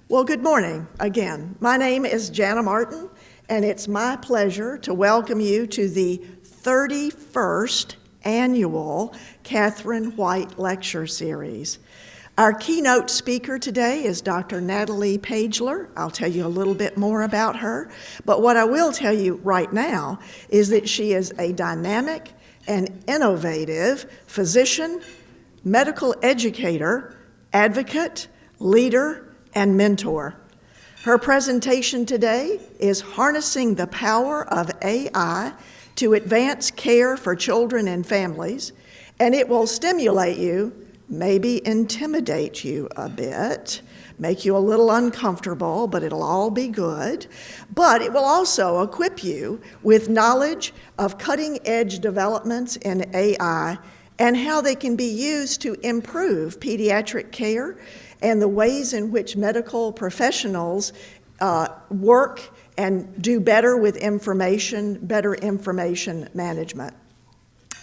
Well, good morning again. My name is Jana Martin, and it's my pleasure to welcome you to the 31st annual Katherine White Lecture Series. Our keynote speaker today is Dr. Natalie Pagler. I'll tell you a little bit more about her, but what I will tell you right now is that she is a dynamic and innovative physician, medical educator, advocate, leader, and mentor. Her presentation today is Harnessing the Power of AI to Advance Care for Children and Families, and it will stimulate you, maybe intimidate you a bit, make you a little uncomfortable, but it'll all be good. But it will also equip you with knowledge of cutting-edge developments in AI and how they can be used to improve pediatric care and the ways in which medical professionals work and do better with information, better information management.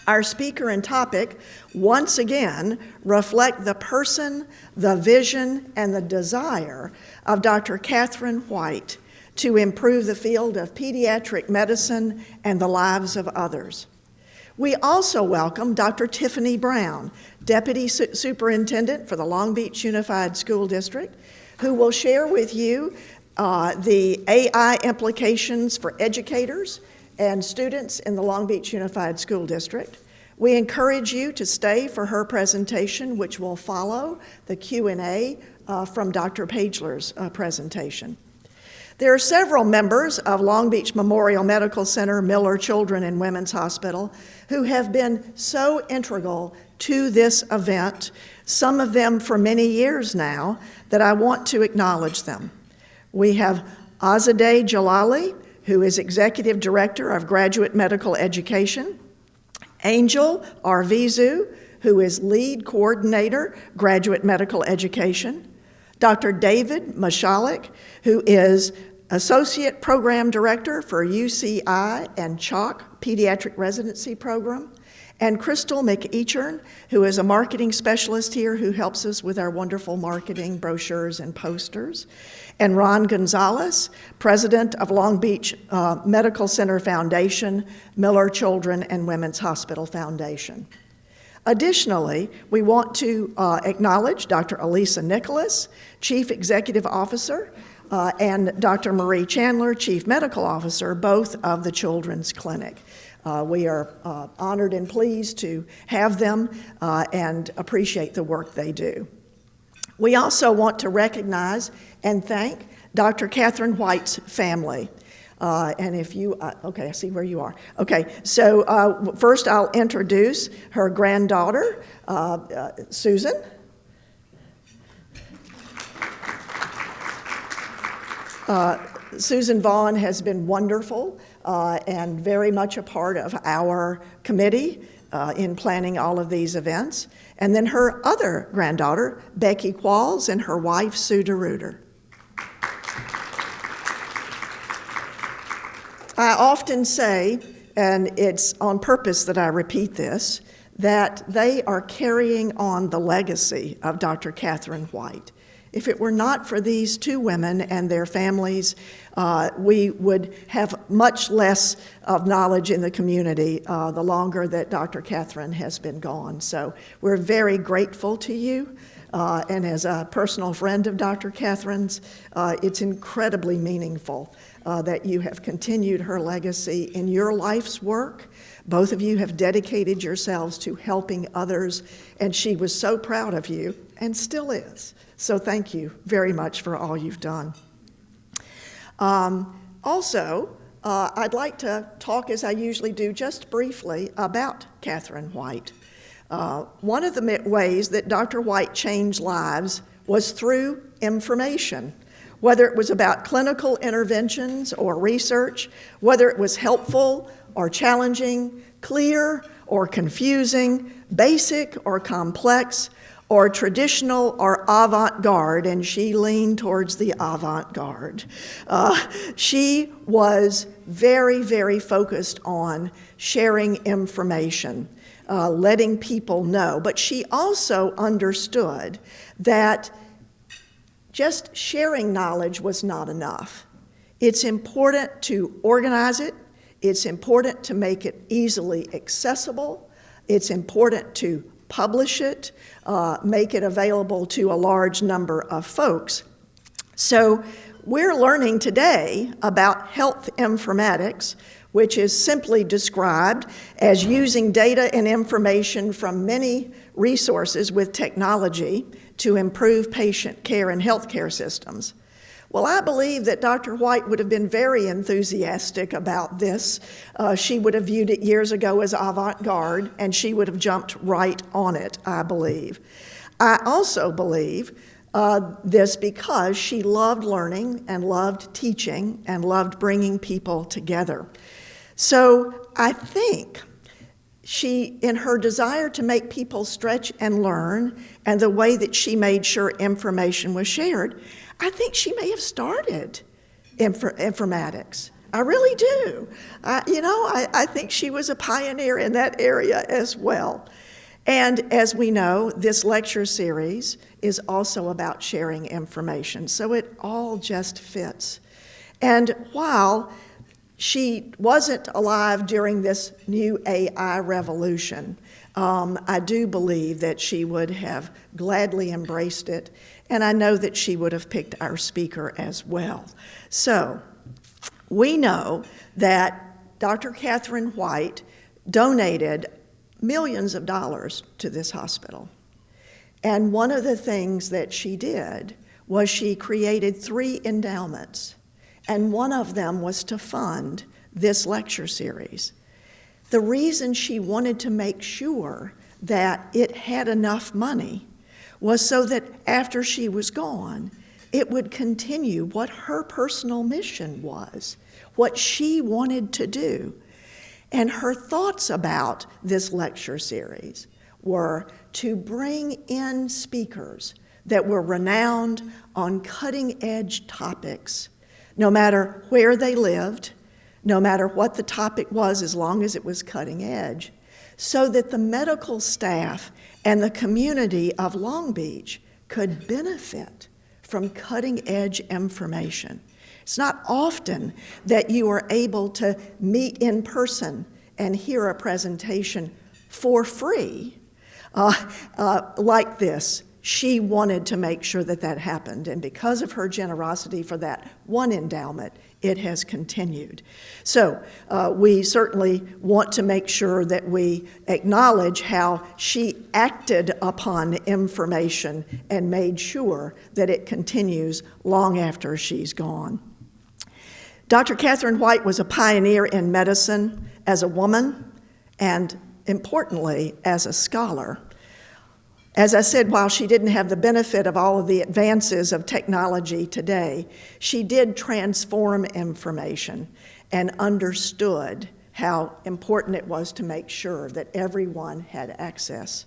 Our speaker and topic, once again, reflect the person, the vision, and the desire of Dr. Katherine White to improve the field of pediatric medicine and the lives of others. We also welcome Dr. Tiffany Brown, Deputy Superintendent for the Long Beach Unified School District, who will share with you the AI implications for educators and students in the Long Beach Unified School District. We encourage you to stay for her presentation, which will follow the Q&A from Dr. Pagler's presentation. There are several members of Long Beach Memorial Medical Center, Miller Children and Women's Hospital, who have been so integral to this event, some of them for many years now, that I want to acknowledge them. We have Azadeh Jalali, who is Executive Director of Graduate Medical Education, Angel Arvizu, who is Lead Coordinator, Graduate Medical Education, Dr. David Mashalik, who is Associate Program Director for UCI and CHOC Pediatric Residency Program, and Crystal McEachern, who is a marketing specialist here who helps us with our wonderful marketing brochures and posters, and Ron Gonzalez, President of Long Beach Medical Center Foundation, Miller Children and Women's Hospital Foundation. Additionally, we want to acknowledge Dr. Elisa Nicholas, Chief Executive Officer, and Dr. Marie Chandler, Chief Medical Officer, both of the Children's Clinic. We are honored and pleased to have them and appreciate the work they do. We also want to recognize and thank Dr. Katherine White's family. And if you, okay, I see where you are. Okay, so first I'll introduce her granddaughter, Susan. Susan Vaughn has been wonderful and very much a part of our committee in planning all of these events. And then her other granddaughter, Becky Qualls, and her wife, Sue DeRuiter. I often say, and it's on purpose that I repeat this, that they are carrying on the legacy of Dr. Katherine White. If it were not for these two women and their families, we would have much less of knowledge in the community the longer that Dr. Katherine has been gone. So we're very grateful to you. And as a personal friend of Dr. Katherine's, it's incredibly meaningful that you have continued her legacy in your life's work. Both of you have dedicated yourselves to helping others, and she was so proud of you, and still is. So thank you very much for all you've done. Also, I'd like to talk, as I usually do, just briefly about Katherine White. One of the ways that Dr. White changed lives was through information, whether it was about clinical interventions or research, whether it was helpful or challenging, clear or confusing, basic or complex, or traditional or avant-garde, and she leaned towards the avant-garde. She was very, very focused on sharing information, letting people know, but she also understood that just sharing knowledge was not enough. It's important to organize it. It's important to make it easily accessible. It's important to publish it, make it available to a large number of folks. So we're learning today about health informatics, which is simply described as using data and information from many resources with technology to improve patient care and healthcare systems. Well, I believe that Dr. White would have been very enthusiastic about this. She would have viewed it years ago as avant-garde, and she would have jumped right on it, I believe. I also believe this because she loved learning and loved teaching and loved bringing people together. So I think she, in her desire to make people stretch and learn, and the way that she made sure information was shared, I think she may have started informatics. I really do. I think she was a pioneer in that area as well. And as we know, this lecture series is also about sharing information, so it all just fits. And while she wasn't alive during this new AI revolution, I do believe that she would have gladly embraced it, and I know that she would have picked our speaker as well. So we know that Dr. Katherine White donated millions of dollars to this hospital. And one of the things that she did was she created 3 endowments, and one of them was to fund this lecture series. The reason she wanted to make sure that it had enough money was so that after she was gone, it would continue what her personal mission was, what she wanted to do. And her thoughts about this lecture series were to bring in speakers that were renowned on cutting-edge topics, no matter where they lived, no matter what the topic was, as long as it was cutting edge, so that the medical staff and the community of Long Beach could benefit from cutting-edge information. It's not often that you are able to meet in person and hear a presentation for free like this. She wanted to make sure that that happened, and because of her generosity for that one endowment, it has continued. So we certainly want to make sure that we acknowledge how she acted upon information and made sure that it continues long after she's gone. Dr. Katherine White was a pioneer in medicine as a woman and, importantly, as a scholar. As I said, while she didn't have the benefit of all of the advances of technology today, she did transform information and understood how important it was to make sure that everyone had access.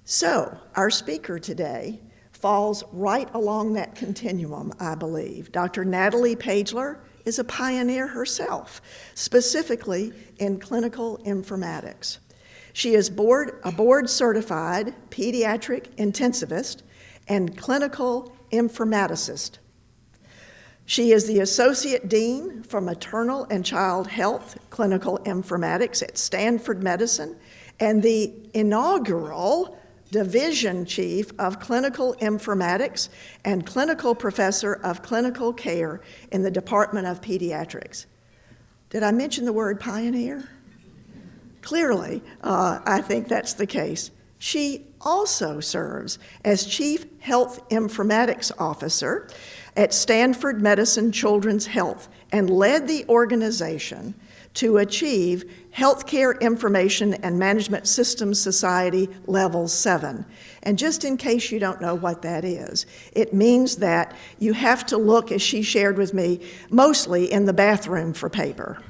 So, our speaker today falls right along that continuum, I believe. Dr. Natalie Pagler is a pioneer herself, specifically in clinical informatics. She is a board-certified pediatric intensivist and clinical informaticist. She is the Associate Dean for Maternal and Child Health Clinical Informatics at Stanford Medicine and the inaugural Division Chief of Clinical Informatics and Clinical Professor of Clinical Care in the Department of Pediatrics. Did I mention the word pioneer? Clearly, I think that's the case. She also serves as Chief Health Informatics Officer at Stanford Medicine Children's Health and led the organization to achieve Healthcare Information and Management Systems Society Level 7. And just in case you don't know what that is, it means that you have to look, as she shared with me, mostly in the bathroom for paper.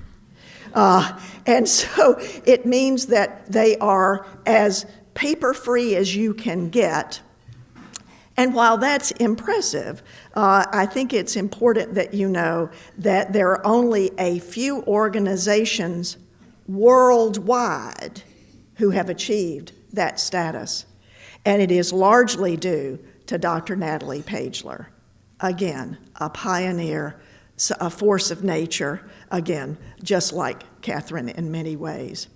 And so it means that they are as paper-free as you can get. And while that's impressive, I think it's important that you know that there are only a few organizations worldwide who have achieved that status. And it is largely due to Dr. Natalie Pagler. again, a pioneer, a force of nature, again, just like Katherine in many ways.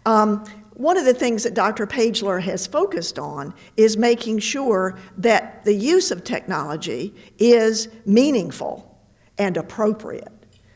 One of the things that Dr. Pagler has focused on is making sure that the use of technology is meaningful and appropriate.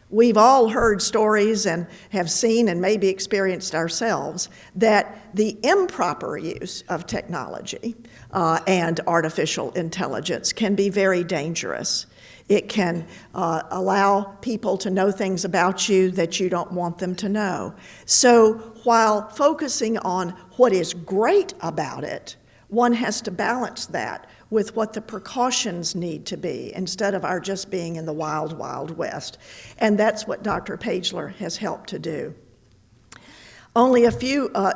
We've all heard stories and have seen and maybe experienced ourselves that the improper use of technology and artificial intelligence can be very dangerous. It can allow people to know things about you that you don't want them to know. So while focusing on what is great about it, one has to balance that with what the precautions need to be instead of our just being in the wild, wild west. And that's what Dr. Pagler has helped to do.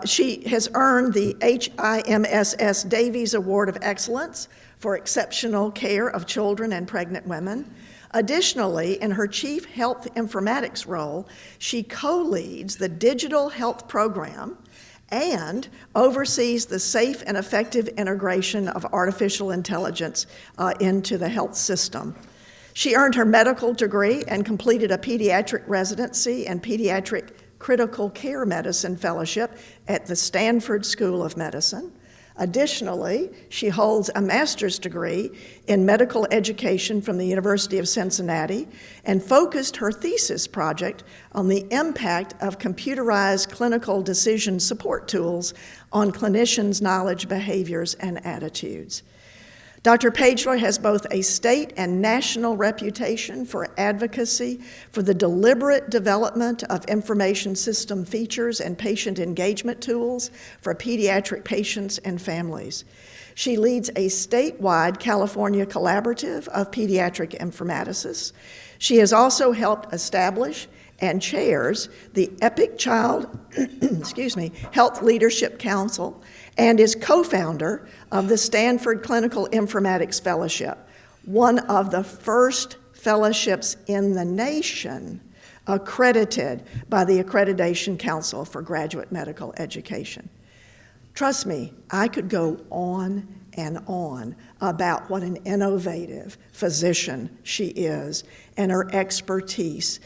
She has earned the HIMSS Davies Award of Excellence for exceptional care of children and pregnant women. Additionally, in her Chief Health Informatics role, she co-leads the Digital Health Program and oversees the safe and effective integration of artificial intelligence into the health system. She earned her medical degree and completed a pediatric residency and pediatric critical care medicine fellowship at the Stanford School of Medicine. Additionally, she holds a master's degree in medical education from the University of Cincinnati and focused her thesis project on the impact of computerized clinical decision support tools on clinicians' knowledge, behaviors, and attitudes. Dr. Pagler has both a state and national reputation for advocacy for the deliberate development of information system features and patient engagement tools for pediatric patients and families. She leads a statewide California collaborative of pediatric informaticists. She has also helped establish and chairs the EPIC Child Health Leadership Council and is co-founder of the Stanford Clinical Informatics Fellowship, one of the first fellowships in the nation accredited by the Accreditation Council for Graduate Medical Education. Trust me, I could go on and on about what an innovative physician she is and her expertise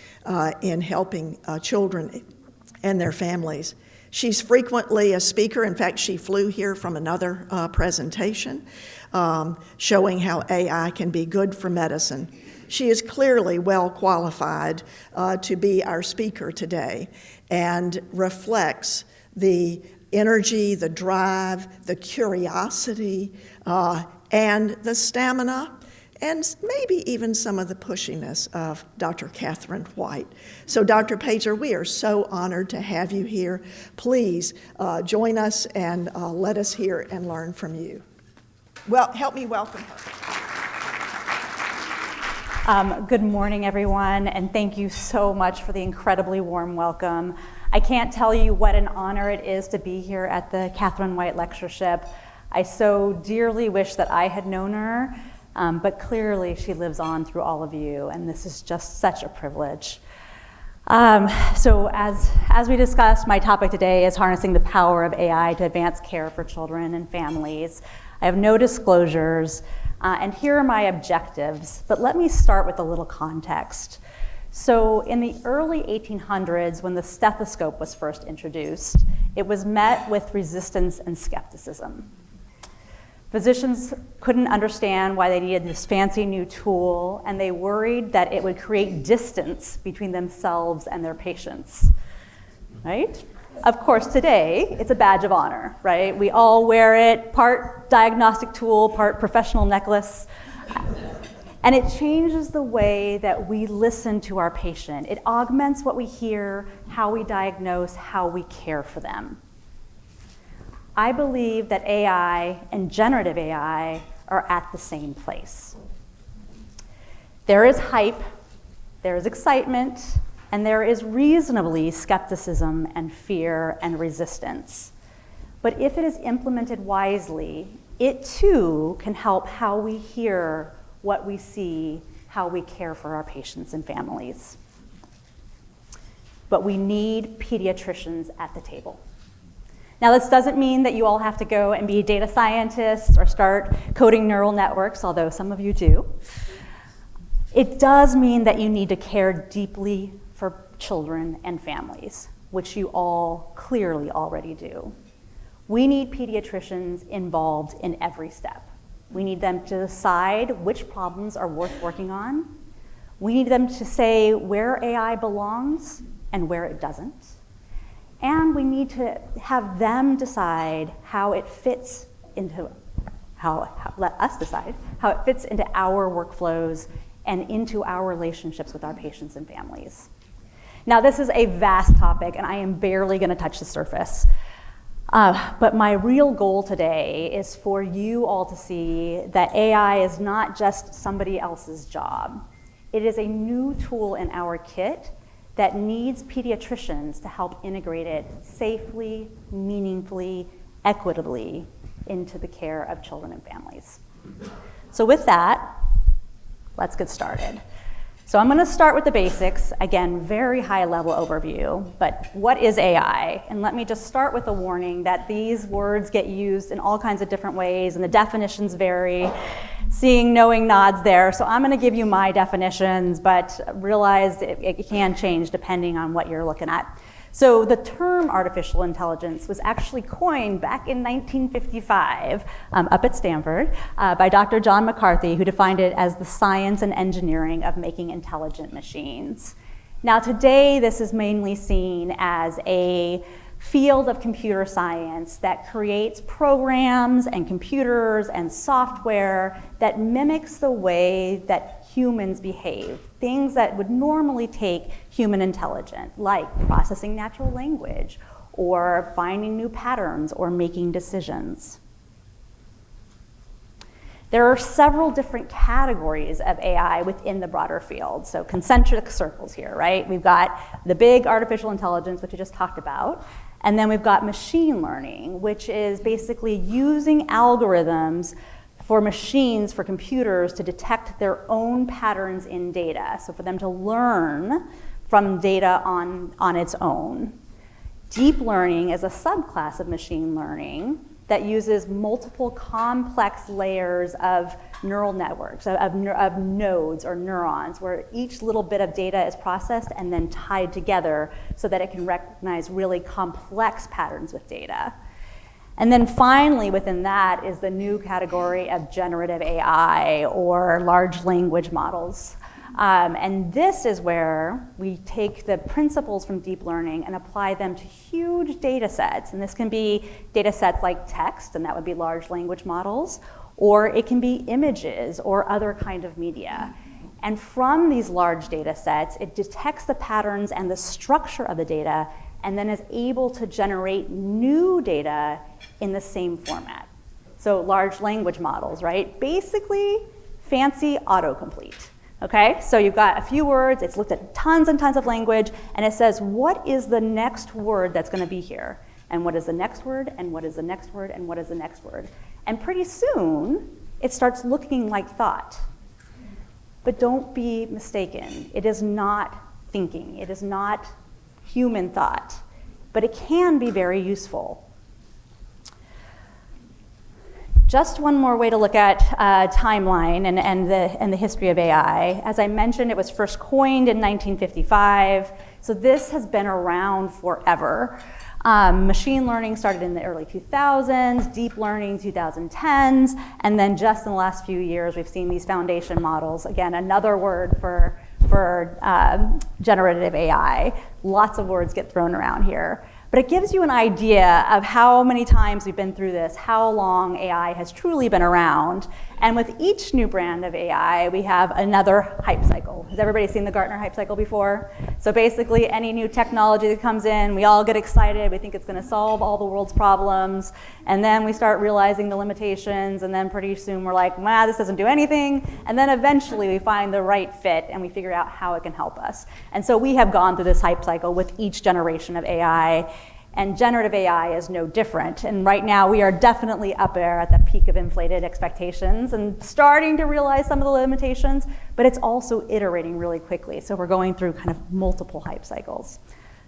in helping children and their families. She's frequently a speaker. In fact, she flew here from another presentation showing how AI can be good for medicine. She is clearly well qualified to be our speaker today and reflects the energy, the drive, the curiosity, and the stamina, and maybe even some of the pushiness of Dr. Katherine White. So Dr. Pagler, we are so honored to have you here. Please join us and let us hear and learn from you. Well, help me welcome her. Good morning, everyone, and thank you so much for the incredibly warm welcome. I can't tell you what an honor it is to be here at the Katherine White Lectureship. I so dearly wish that I had known her, but clearly she lives on through all of you, and this is just such a privilege. So as we discussed, my topic today is harnessing the power of AI to advance care for children and families. I have no disclosures, and here are my objectives, but let me start with a little context. So in the early 1800s, when the stethoscope was first introduced, it was met with resistance and skepticism. Physicians couldn't understand why they needed this fancy new tool, and they worried that it would create distance between themselves and their patients, right? Of course, today, it's a badge of honor, right? We all wear it, part diagnostic tool, part professional necklace. And it changes the way that we listen to our patient. It augments what we hear, how we diagnose, how we care for them. I believe that AI and generative AI are at the same place. There is hype, there is excitement, and there is reasonably skepticism and fear and resistance. But if it is implemented wisely, it too can help how we hear, what we see, how we care for our patients and families. But we need pediatricians at the table. Now, this doesn't mean that you all have to go and be data scientists or start coding neural networks, although some of you do. It does mean that you need to care deeply for children and families, which you all clearly already do. We need pediatricians involved in every step. We need them to decide which problems are worth working on. We need them to say where AI belongs and where it doesn't. And we need to have them decide how it fits into let us decide how it fits into our workflows and into our relationships with our patients and families. Now, this is a vast topic, and I am barely going to touch the surface. But my real goal today is for you all to see that AI is not just somebody else's job. It is a new tool in our kit that needs pediatricians to help integrate it safely, meaningfully, equitably into the care of children and families. So with that, let's get started. So I'm going to start with the basics. Again, very high level overview, but what is AI? And let me just start with a warning that these words get used in all kinds of different ways and the definitions vary. Seeing knowing nods there. So I'm going to give you my definitions, but realize it can change depending on what you're looking at. So the term artificial intelligence was actually coined back in 1955 up at Stanford by Dr. John McCarthy, who defined it as the science and engineering of making intelligent machines. Now today, this is mainly seen as a field of computer science that creates programs and computers and software that mimics the way that humans behave, things that would normally take human intelligence, like processing natural language or finding new patterns or making decisions. There are several different categories of AI within the broader field. So concentric circles here, right? We've got the big artificial intelligence, which we just talked about. And then we've got machine learning, which is basically using algorithms for machines, for computers to detect their own patterns in data. So for them to learn from data on its own. Deep learning is a subclass of machine learning that uses multiple complex layers of neural networks, of nodes or neurons, where each little bit of data is processed and then tied together so that it can recognize really complex patterns with data. And then finally, within that is the new category of generative AI or large language models. And this is where we take the principles from deep learning and apply them to huge data sets. And this can be data sets like text, and that would be large language models, or it can be images or other kind of media. And from these large data sets, it detects the patterns and the structure of the data and then is able to generate new data in the same format. So large language models, right? Basically, fancy autocomplete. Okay, so you've got a few words, it's looked at tons and tons of language, and it says, what is the next word that's going to be here? And what is the next word, and what is the next word, and what is the next word? And pretty soon, it starts looking like thought. But don't be mistaken, it is not thinking, it is not human thought, but it can be very useful. Just one more way to look at timeline and the history of AI. As I mentioned, it was first coined in 1955, so this has been around forever. Machine learning started in the early 2000s, deep learning 2010s, and then just in the last few years, we've seen these foundation models. Again, another word for generative AI. Lots of words get thrown around here. But it gives you an idea of how many times we've been through this, how long AI has truly been around. And with each new brand of AI, we have another hype cycle. Has everybody seen the Gartner hype cycle before? So basically, any new technology that comes in, we all get excited. We think it's going to solve all the world's problems. And then we start realizing the limitations. And then pretty soon we're like, nah, this doesn't do anything. And then eventually we find the right fit and we figure out how it can help us. And so we have gone through this hype cycle with each generation of AI. And generative AI is no different. And right now, we are definitely up there at the peak of inflated expectations and starting to realize some of the limitations, but it's also iterating really quickly. So we're going through kind of multiple hype cycles.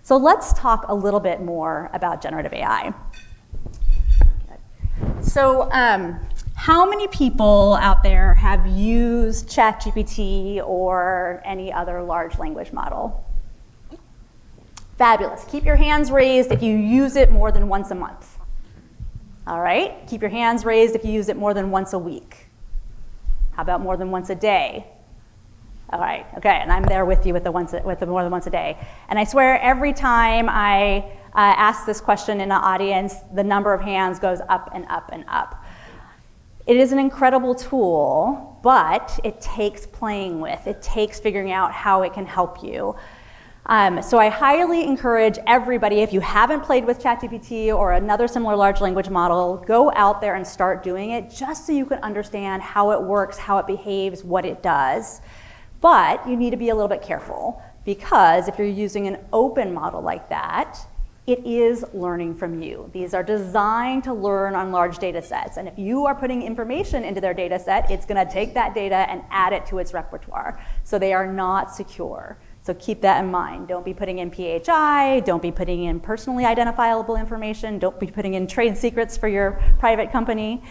So let's talk a little bit more about generative AI. So How many people out there have used ChatGPT or any other large language model? Fabulous. Keep your hands raised if you use it more than once a month. All right? Keep your hands raised if you use it more than once a week. How about more than once a day? All right, okay, and I'm there with you with the more than once a day. And I swear every time I ask this question in an audience, the number of hands goes up and up and up. It is an incredible tool, but it takes playing with. It takes figuring out how it can help you. So I highly encourage everybody, if you haven't played with ChatGPT or another similar large language model, go out there and start doing it just so you can understand how it works, how it behaves, what it does. But you need to be a little bit careful, because if you're using an open model like that, it is learning from you. These are designed to learn on large data sets. And if you are putting information into their data set, it's gonna take that data and add it to its repertoire. So they are not secure. So keep that in mind. Don't be putting in PHI, don't be putting in personally identifiable information, don't be putting in trade secrets for your private company.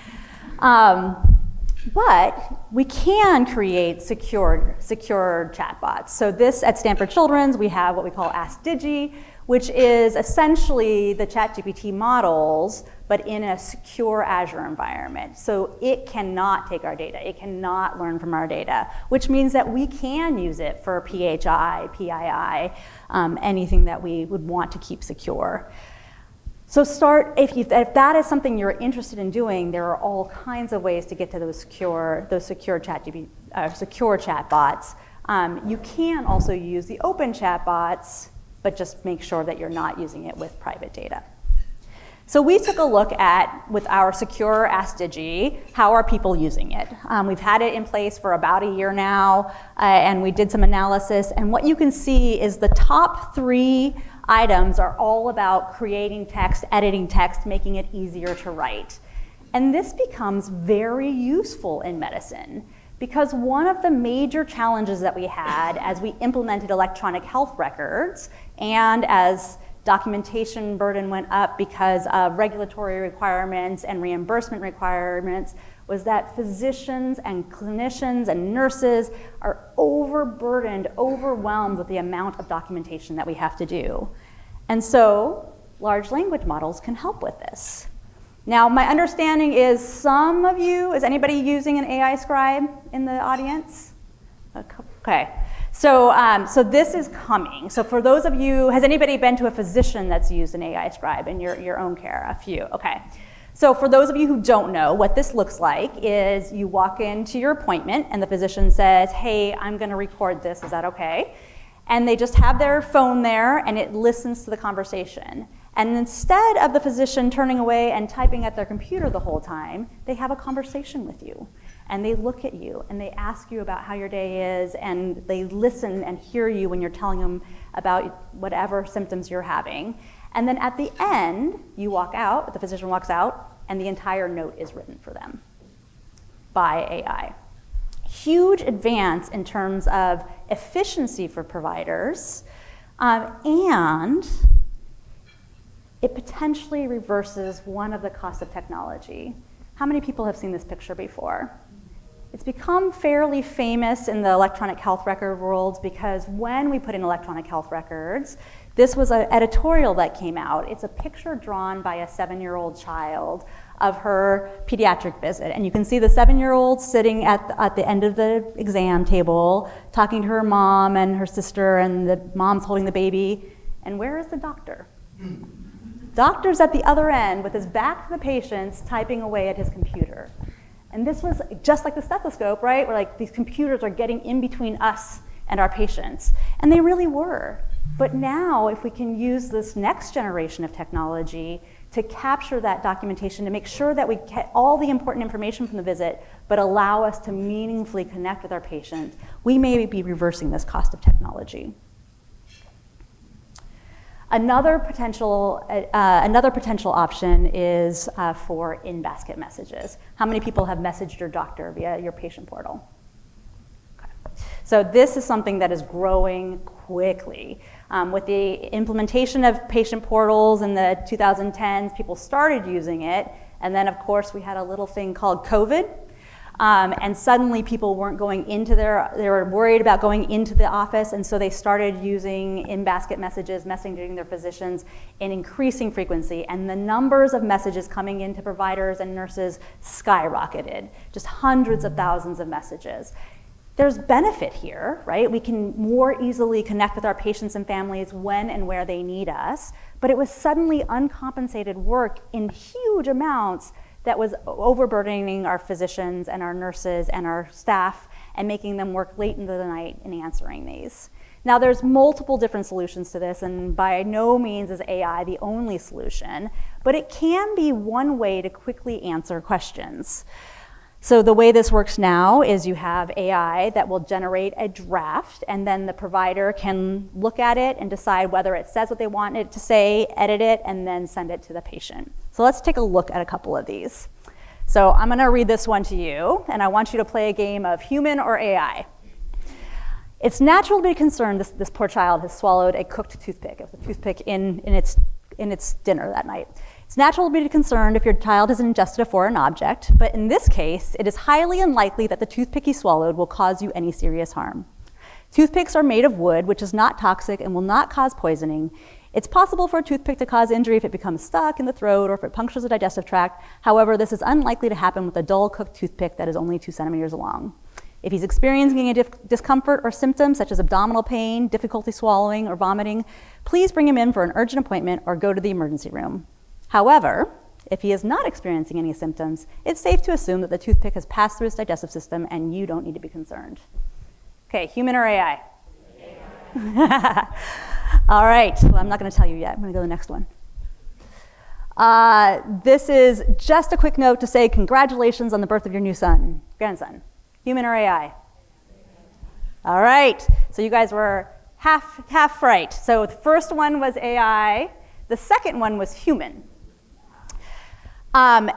But we can create secure chatbots. So this, at Stanford Children's, we have what we call AskDigi, which is essentially the ChatGPT models, but in a secure Azure environment. So it cannot take our data. It cannot learn from our data, which means that we can use it for PHI, PII, anything that we would want to keep secure. So if that is something you're interested in doing, there are all kinds of ways to get to those secure chatbots. You can also use the open chatbots, but just make sure that you're not using it with private data. So we took a look at, with our secure AskDigi, how are people using it? We've had it in place for about a year now, and we did some analysis, and what you can see is the top 3 items are all about creating text, editing text, making it easier to write. And this becomes very useful in medicine, because one of the major challenges that we had as we implemented electronic health records, and as documentation burden went up because of regulatory requirements and reimbursement requirements, was that physicians and clinicians and nurses are overburdened, overwhelmed with the amount of documentation that we have to do. And so large language models can help with this. Now, my understanding is some of you, is anybody using an AI scribe in the audience? Okay. So this is coming. So for those of you, has anybody been to a physician that's used an AI scribe in your own care? A few, okay. So for those of you who don't know, what this looks like is you walk into your appointment and the physician says, hey, I'm gonna record this, is that okay? And they just have their phone there and it listens to the conversation. And instead of the physician turning away and typing at their computer the whole time, they have a conversation with you. And they look at you and they ask you about how your day is, and they listen and hear you when you're telling them about whatever symptoms you're having. And then at the end, you walk out, the physician walks out, and the entire note is written for them by AI. Huge advance in terms of efficiency for providers, and it potentially reverses one of the costs of technology. How many people have seen this picture before? It's become fairly famous in the electronic health record world because when we put in electronic health records, this was an editorial that came out. It's a picture drawn by a 7-year-old child of her pediatric visit. And you can see the 7-year-old sitting at the end of the exam table, talking to her mom and her sister, and the mom's holding the baby. And where is the doctor? Doctor's at the other end with his back to the patients, typing away at his computer. And this was just like the stethoscope, right? Where like these computers are getting in between us and our patients. And they really were. But now, if we can use this next generation of technology to capture that documentation, to make sure that we get all the important information from the visit, but allow us to meaningfully connect with our patient, we may be reversing this cost of technology. Another potential option is for in-basket messages. How many people have messaged your doctor via your patient portal? Okay. So this is something that is growing quickly. With the implementation of patient portals in the 2010s, people started using it, And then, of course, we had a little thing called COVID. And suddenly people weren't going into they were worried about going into the office, and so they started using in-basket messages, messaging their physicians in increasing frequency, and the numbers of messages coming into providers and nurses skyrocketed, just hundreds of thousands of messages. There's benefit here, right? We can more easily connect with our patients and families when and where they need us, but it was suddenly uncompensated work in huge amounts that was overburdening our physicians and our nurses and our staff and making them work late into the night in answering these. Now, there's multiple different solutions to this, and by no means is AI the only solution, but it can be one way to quickly answer questions. So the way this works now is you have AI that will generate a draft, and then the provider can look at it and decide whether it says what they want it to say, edit it, and then send it to the patient. So let's take a look at a couple of these. So I'm gonna read this one to you, and I want you to play a game of human or AI. It's natural to be concerned this poor child has swallowed a cooked toothpick. It was a toothpick in its dinner that night. It's natural to be concerned if your child has ingested a foreign object, but in this case, it is highly unlikely that the toothpick he swallowed will cause you any serious harm. Toothpicks are made of wood, which is not toxic and will not cause poisoning. It's possible for a toothpick to cause injury if it becomes stuck in the throat or if it punctures the digestive tract. However, this is unlikely to happen with a dull cooked toothpick that is only 2 centimeters long. If he's experiencing any discomfort or symptoms such as abdominal pain, difficulty swallowing, or vomiting, please bring him in for an urgent appointment or go to the emergency room. However, if he is not experiencing any symptoms, it's safe to assume that the toothpick has passed through his digestive system and you don't need to be concerned. Okay, human or AI? All right, well, I'm not going to tell you yet. I'm going to go to the next one. This is just a quick note to say congratulations on the birth of your new grandson. Human or AI? All right, so you guys were half right. So the first one was AI. The second one was human. I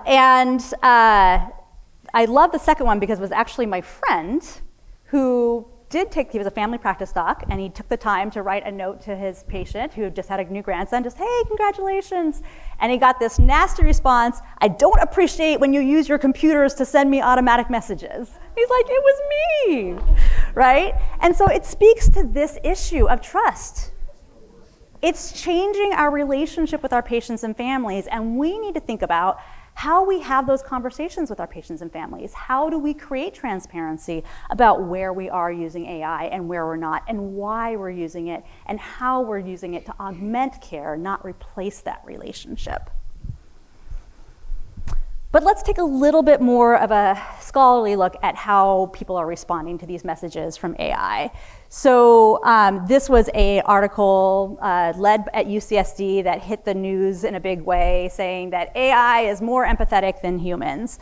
love the second one because it was actually my friend who he was a family practice doc, and he took the time to write a note to his patient who just had a new grandson, just, hey, congratulations. And he got this nasty response, I don't appreciate when you use your computers to send me automatic messages. He's like, it was me, right? And so it speaks to this issue of trust. It's changing our relationship with our patients and families, and we need to think about how we have those conversations with our patients and families. How do we create transparency about where we are using AI and where we're not, and why we're using it, and how we're using it to augment care, not replace that relationship. But let's take a little bit more of a scholarly look at how people are responding to these messages from AI. So this was an article led at UCSD that hit the news in a big way, saying that AI is more empathetic than humans.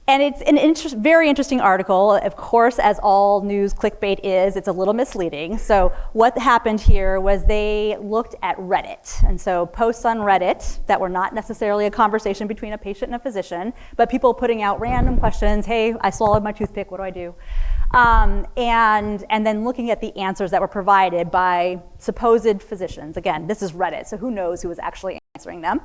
And it's an very interesting article. Of course, as all news clickbait is, it's a little misleading. So what happened here was they looked at Reddit. And so posts on Reddit that were not necessarily a conversation between a patient and a physician, but people putting out random questions, hey, I swallowed my toothpick, what do I do? And then looking at the answers that were provided by supposed physicians. Again, this is Reddit, so who knows who was actually answering them.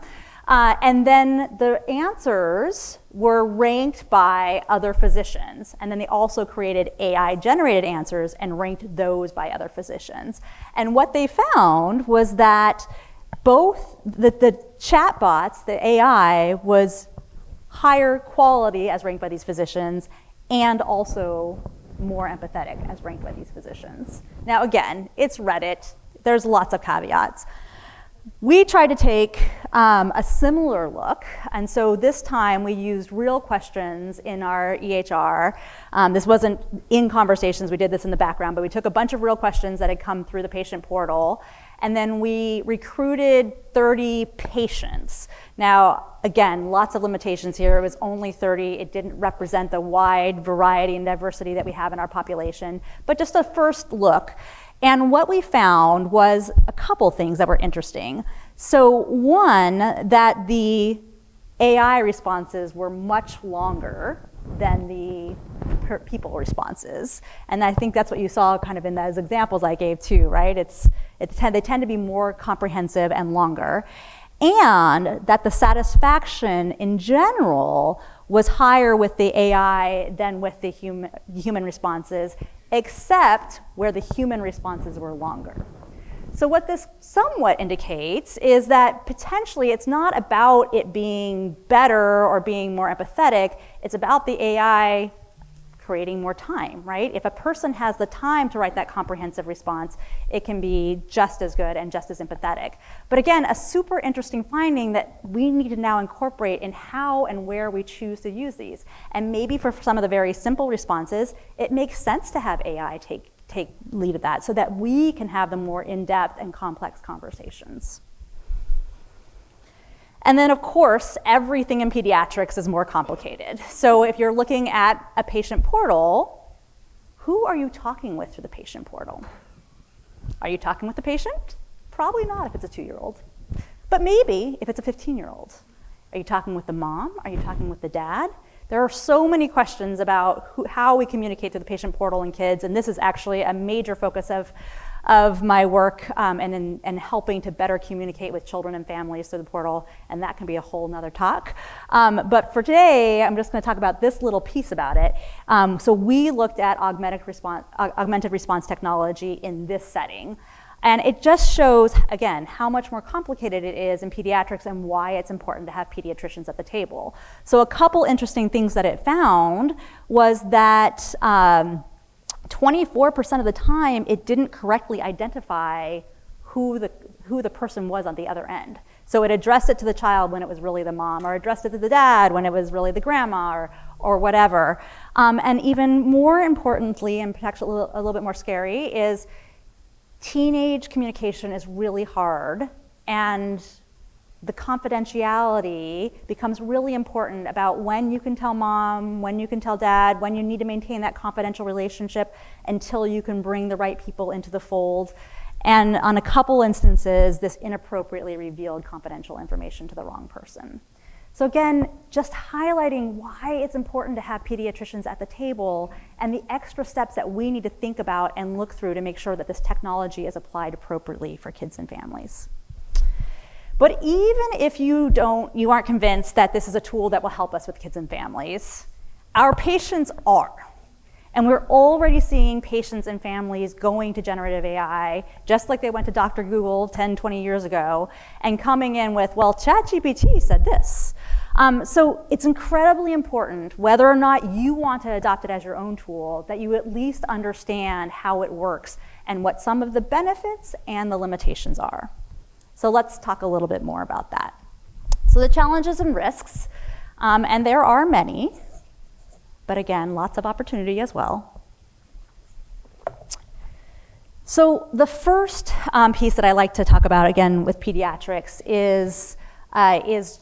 And then the answers were ranked by other physicians. And then they also created AI-generated answers and ranked those by other physicians. And what they found was that both the chatbots, the AI, was higher quality as ranked by these physicians, and also more empathetic as ranked by these physicians. Now again, it's Reddit. There's lots of caveats. We tried to take a similar look, and so this time we used real questions in our EHR. This wasn't in conversations, we did this in the background, but we took a bunch of real questions that had come through the patient portal, and then we recruited 30 patients. Now, again, lots of limitations here. It was only 30. It didn't represent the wide variety and diversity that we have in our population, but just a first look. And what we found was a couple things that were interesting. So one, that the AI responses were much longer than the people responses. And I think that's what you saw kind of in those examples I gave too, right? They tend to be more comprehensive and longer. and that the satisfaction in general was higher with the AI than with the human responses, except where the human responses were longer. So what this somewhat indicates is that potentially it's not about it being better or being more empathetic, it's about the AI creating more time, right? If a person has the time to write that comprehensive response, it can be just as good and just as empathetic. But again, a super interesting finding that we need to now incorporate in how and where we choose to use these. And maybe for some of the very simple responses, it makes sense to have AI take lead of that so that we can have the more in-depth and complex conversations. And then, of course, everything in pediatrics is more complicated. So if you're looking at a patient portal, who are you talking with through the patient portal? Are you talking with the patient? Probably not if it's a 2-year-old. But maybe if it's a 15-year-old. Are you talking with the mom? Are you talking with the dad? There are so many questions about how we communicate through the patient portal and kids, and this is actually a major focus of my work and helping to better communicate with children and families through the portal, and that can be a whole nother talk. But for today, I'm just going to talk about this little piece about it. So we looked at augmented response technology in this setting. And it just shows, again, how much more complicated it is in pediatrics and why it's important to have pediatricians at the table. So a couple interesting things that it found was that 24% of the time it didn't correctly identify who the person was on the other end. So it addressed it to the child when it was really the mom, or addressed it to the dad when it was really the grandma, or whatever. And even more importantly, and perhaps a little bit more scary, is teenage communication is really hard, and the confidentiality becomes really important about when you can tell mom, when you can tell dad, when you need to maintain that confidential relationship until you can bring the right people into the fold. And on a couple instances, this inappropriately revealed confidential information to the wrong person. So again, just highlighting why it's important to have pediatricians at the table and the extra steps that we need to think about and look through to make sure that this technology is applied appropriately for kids and families. But even if you aren't convinced that this is a tool that will help us with kids and families, our patients are. And we're already seeing patients and families going to generative AI, just like they went to Dr. Google 10, 20 years ago, and coming in with, well, ChatGPT said this. So it's incredibly important, whether or not you want to adopt it as your own tool, that you at least understand how it works and what some of the benefits and the limitations are. So let's talk a little bit more about that. So the challenges and risks, and there are many, but again, lots of opportunity as well. So the first piece that I like to talk about, again, with pediatrics is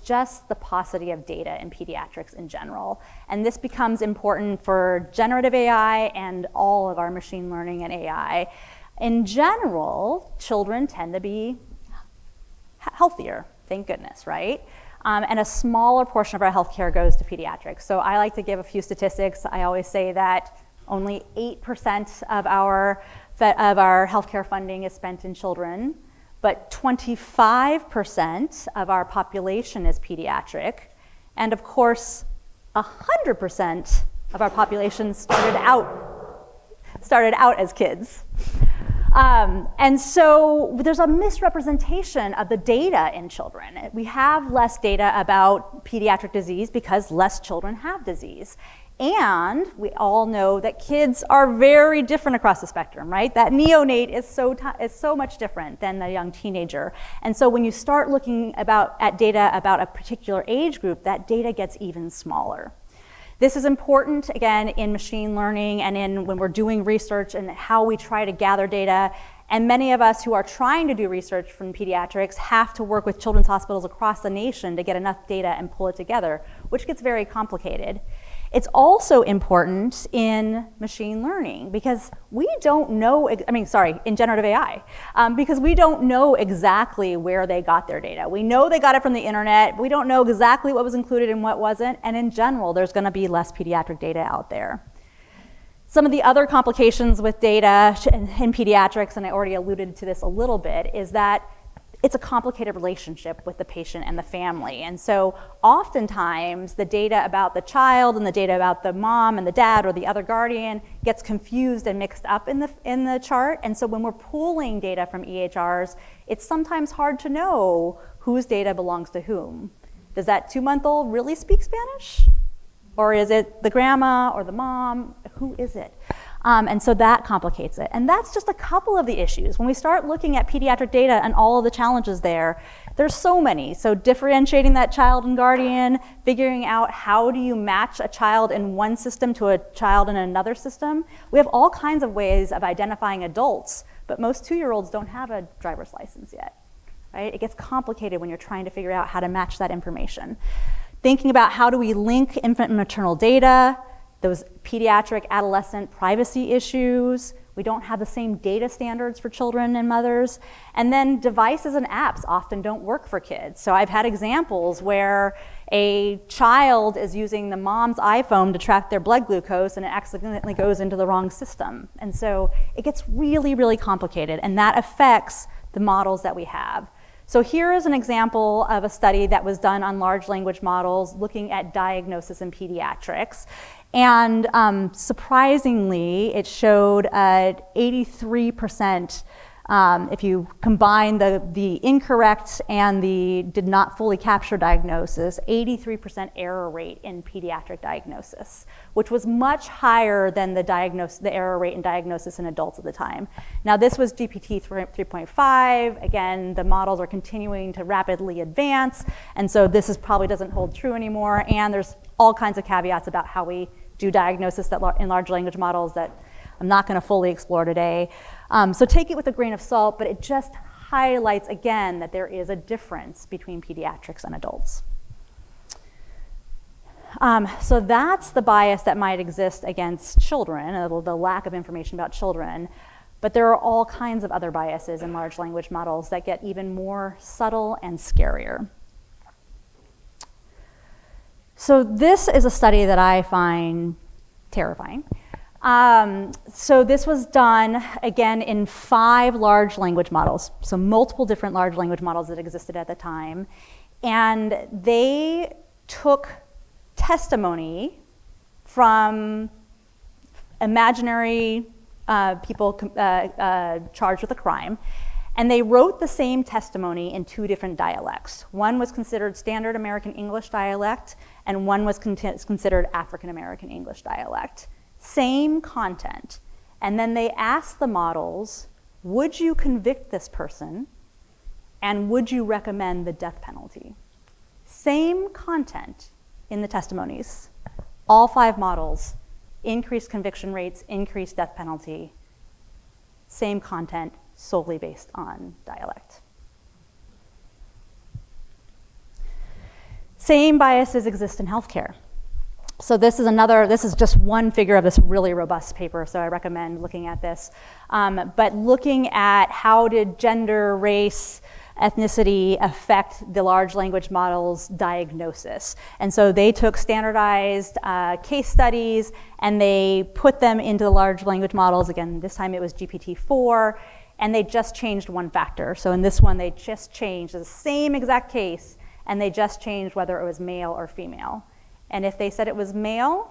just the paucity of data in pediatrics in general. And this becomes important for generative AI and all of our machine learning and AI. In general, children tend to be healthier, thank goodness, right? And a smaller portion of our healthcare goes to pediatrics. So I like to give a few statistics. I always say that only 8% of our healthcare funding is spent in children, but 25% of our population is pediatric. And of course, 100% of our population started out as kids. And so there's a misrepresentation of the data in children. We have less data about pediatric disease because less children have disease. And we all know that kids are very different across the spectrum, right? That neonate is so much different than the young teenager. And so when you start looking at data about a particular age group, that data gets even smaller. This is important, again, in machine learning and when we're doing research and how we try to gather data. And many of us who are trying to do research from pediatrics have to work with children's hospitals across the nation to get enough data and pull it together, which gets very complicated. It's also important in machine learning because we don't know, in generative AI, because we don't know exactly where they got their data. We know they got it from the internet. We don't know exactly what was included and what wasn't. And in general, there's going to be less pediatric data out there. Some of the other complications with data in pediatrics, and I already alluded to this a little bit, is that it's a complicated relationship with the patient and the family. And so oftentimes the data about the child and the data about the mom and the dad or the other guardian gets confused and mixed up in the chart. And so when we're pooling data from EHRs, it's sometimes hard to know whose data belongs to whom. Does that 2-month-old really speak Spanish? Or is it the grandma or the mom? Who is it? And so that complicates it. And that's just a couple of the issues. When we start looking at pediatric data and all of the challenges there's so many. So differentiating that child and guardian, figuring out how do you match a child in one system to a child in another system. We have all kinds of ways of identifying adults, but most 2-year-olds don't have a driver's license yet, right? It gets complicated when you're trying to figure out how to match that information. Thinking about how do we link infant and maternal data, those pediatric adolescent privacy issues. We don't have the same data standards for children and mothers. And then devices and apps often don't work for kids. So I've had examples where a child is using the mom's iPhone to track their blood glucose and it accidentally goes into the wrong system. And so it gets really, really complicated, and that affects the models that we have. So here is an example of a study that was done on large language models looking at diagnosis in pediatrics. And surprisingly, it showed 83%, if you combine the incorrect and the did not fully capture diagnosis, 83% error rate in pediatric diagnosis, which was much higher than the error rate in diagnosis in adults at the time. Now this was GPT 3.5. Again, the models are continuing to rapidly advance, and so this probably doesn't hold true anymore, and there's all kinds of caveats about how we do diagnosis in large language models that I'm not going to fully explore today. So take it with a grain of salt, but it just highlights again that there is a difference between pediatrics and adults. So that's the bias that might exist against children, the lack of information about children. But there are all kinds of other biases in large language models that get even more subtle and scarier. So this is a study that I find terrifying. So this was done, again, in 5 large language models, so multiple different large language models that existed at the time. And they took testimony from imaginary people charged with a crime, and they wrote the same testimony in 2 different dialects. One was considered standard American English dialect, and one was considered African American English dialect. Same content. And then they asked the models, would you convict this person, and would you recommend the death penalty? Same content in the testimonies. All 5 models, increased conviction rates, increased death penalty. Same content, solely based on dialect. Same biases exist in healthcare. So this is just one figure of this really robust paper, so I recommend looking at this. But looking at how did gender, race, ethnicity affect the large language model's diagnosis. And so they took standardized case studies and they put them into the large language models. Again, this time it was GPT-4, and they just changed one factor. So in this one, they just changed the same exact case, and they just changed whether it was male or female. And if they said it was male,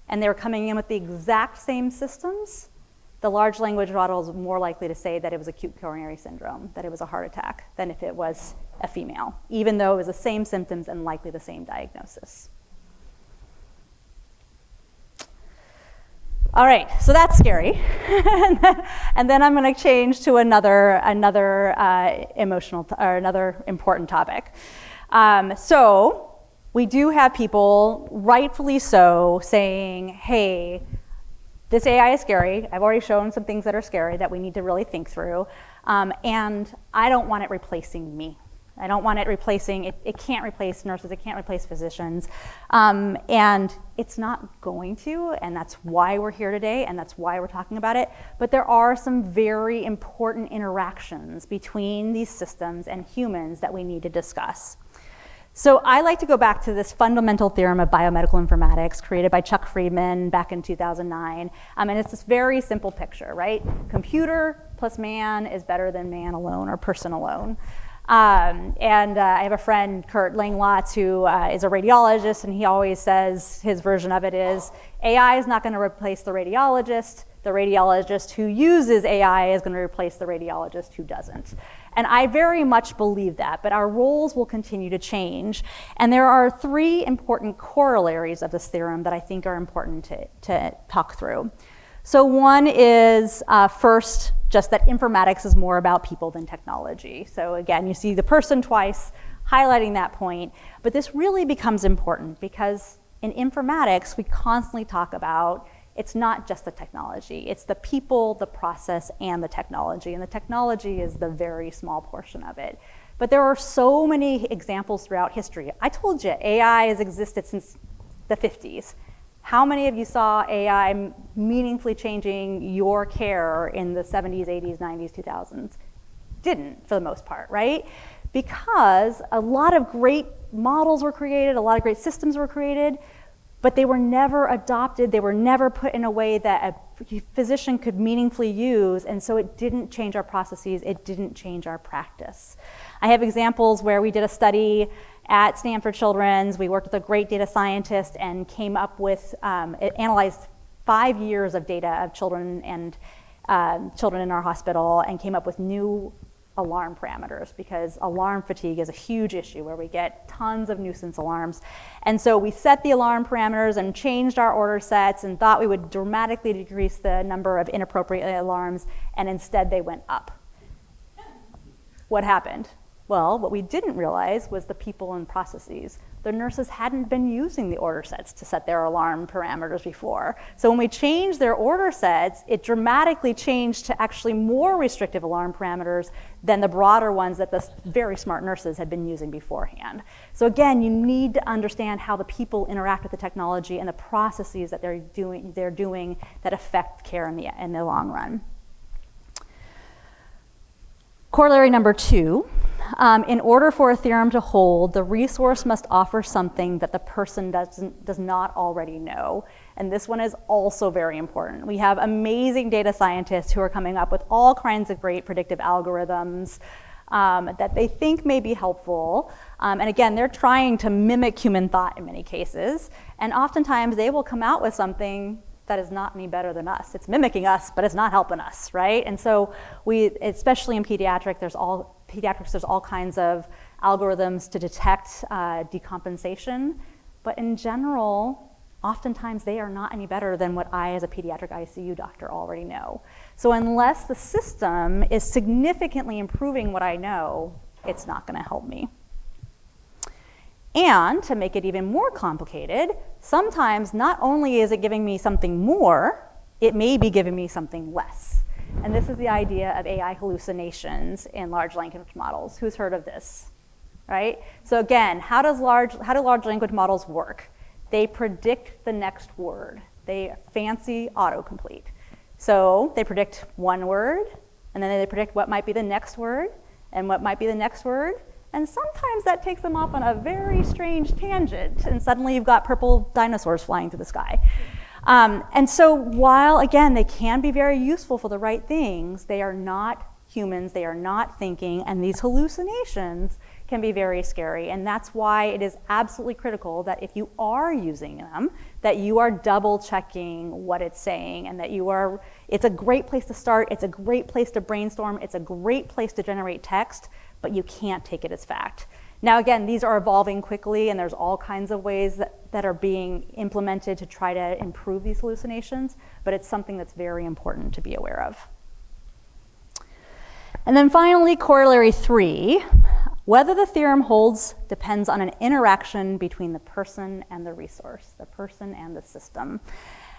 and they were coming in with the exact same systems, the large language model is more likely to say that it was acute coronary syndrome, that it was a heart attack, than if it was a female, even though it was the same symptoms and likely the same diagnosis. All right, so that's scary. And then I'm going to change to another important topic. So we do have people, rightfully so, saying, hey, this AI is scary. I've already shown some things that are scary that we need to really think through. And I don't want it replacing me. I don't want it replacing, it can't replace nurses, it can't replace physicians. And it's not going to, and that's why we're here today, and that's why we're talking about it. But there are some very important interactions between these systems and humans that we need to discuss. So I like to go back to this fundamental theorem of biomedical informatics created by Chuck Friedman back in 2009. And it's this very simple picture, right? Computer plus man is better than man alone or person alone. I have a friend, Kurt Langlotz, who is a radiologist, and he always says his version of it is, AI is not going to replace the radiologist who uses AI is going to replace the radiologist who doesn't. And I very much believe that, but our roles will continue to change. And there are three important corollaries of this theorem that I think are important to talk through. So one is first, just that informatics is more about people than technology. So again, you see the person twice, highlighting that point, but this really becomes important because in informatics, we constantly talk about it's not just the technology, it's the people, the process, and the technology. And the technology is the very small portion of it. But there are so many examples throughout history. I told you, AI has existed since the 50s. How many of you saw AI meaningfully changing your care in the 70s, 80s, 90s, 2000s? Didn't, for the most part, right? Because a lot of great models were created, a lot of great systems were created, but they were never adopted, they were never put in a way that a physician could meaningfully use, and so it didn't change our processes, it didn't change our practice. I have examples where we did a study at Stanford Children's, we worked with a great data scientist and came up with, it analyzed 5 years of data of children and children in our hospital and came up with new alarm parameters because alarm fatigue is a huge issue where we get tons of nuisance alarms. And so we set the alarm parameters and changed our order sets and thought we would dramatically decrease the number of inappropriate alarms, and instead they went up. What happened? Well, what we didn't realize was the people and processes. The nurses hadn't been using the order sets to set their alarm parameters before. So when we changed their order sets, it dramatically changed to actually more restrictive alarm parameters than the broader ones that the very smart nurses had been using beforehand. So again, you need to understand how the people interact with the technology and the processes that they're doing that affect care in the long run. Corollary number 2. In order for a theorem to hold, the resource must offer something that the person does not already know. And this one is also very important. We have amazing data scientists who are coming up with all kinds of great predictive algorithms that they think may be helpful. And again, they're trying to mimic human thought in many cases. And oftentimes they will come out with something that is not any better than us. It's mimicking us, but it's not helping us, right? And so especially in pediatrics, there's all kinds of algorithms to detect decompensation, but in general, oftentimes they are not any better than what I as a pediatric ICU doctor already know. So unless the system is significantly improving what I know, it's not gonna help me. And to make it even more complicated, sometimes not only is it giving me something more, it may be giving me something less. And this is the idea of AI hallucinations in large language models. Who's heard of this, right? So again, how do large language models work? They predict the next word. They fancy autocomplete. So they predict one word, and then they predict what might be the next word, and what might be the next word, and sometimes that takes them off on a very strange tangent, and suddenly you've got purple dinosaurs flying through the sky. And so while, again, they can be very useful for the right things, they are not humans, they are not thinking, and these hallucinations can be very scary. And that's why it is absolutely critical that if you are using them, that you are double checking what it's saying, and that it's a great place to start, it's a great place to brainstorm, it's a great place to generate text, but you can't take it as fact. Now again, these are evolving quickly, and there's all kinds of ways that are being implemented to try to improve these hallucinations, but it's something that's very important to be aware of. And then finally, corollary 3, whether the theorem holds depends on an interaction between the person and the resource, the person and the system.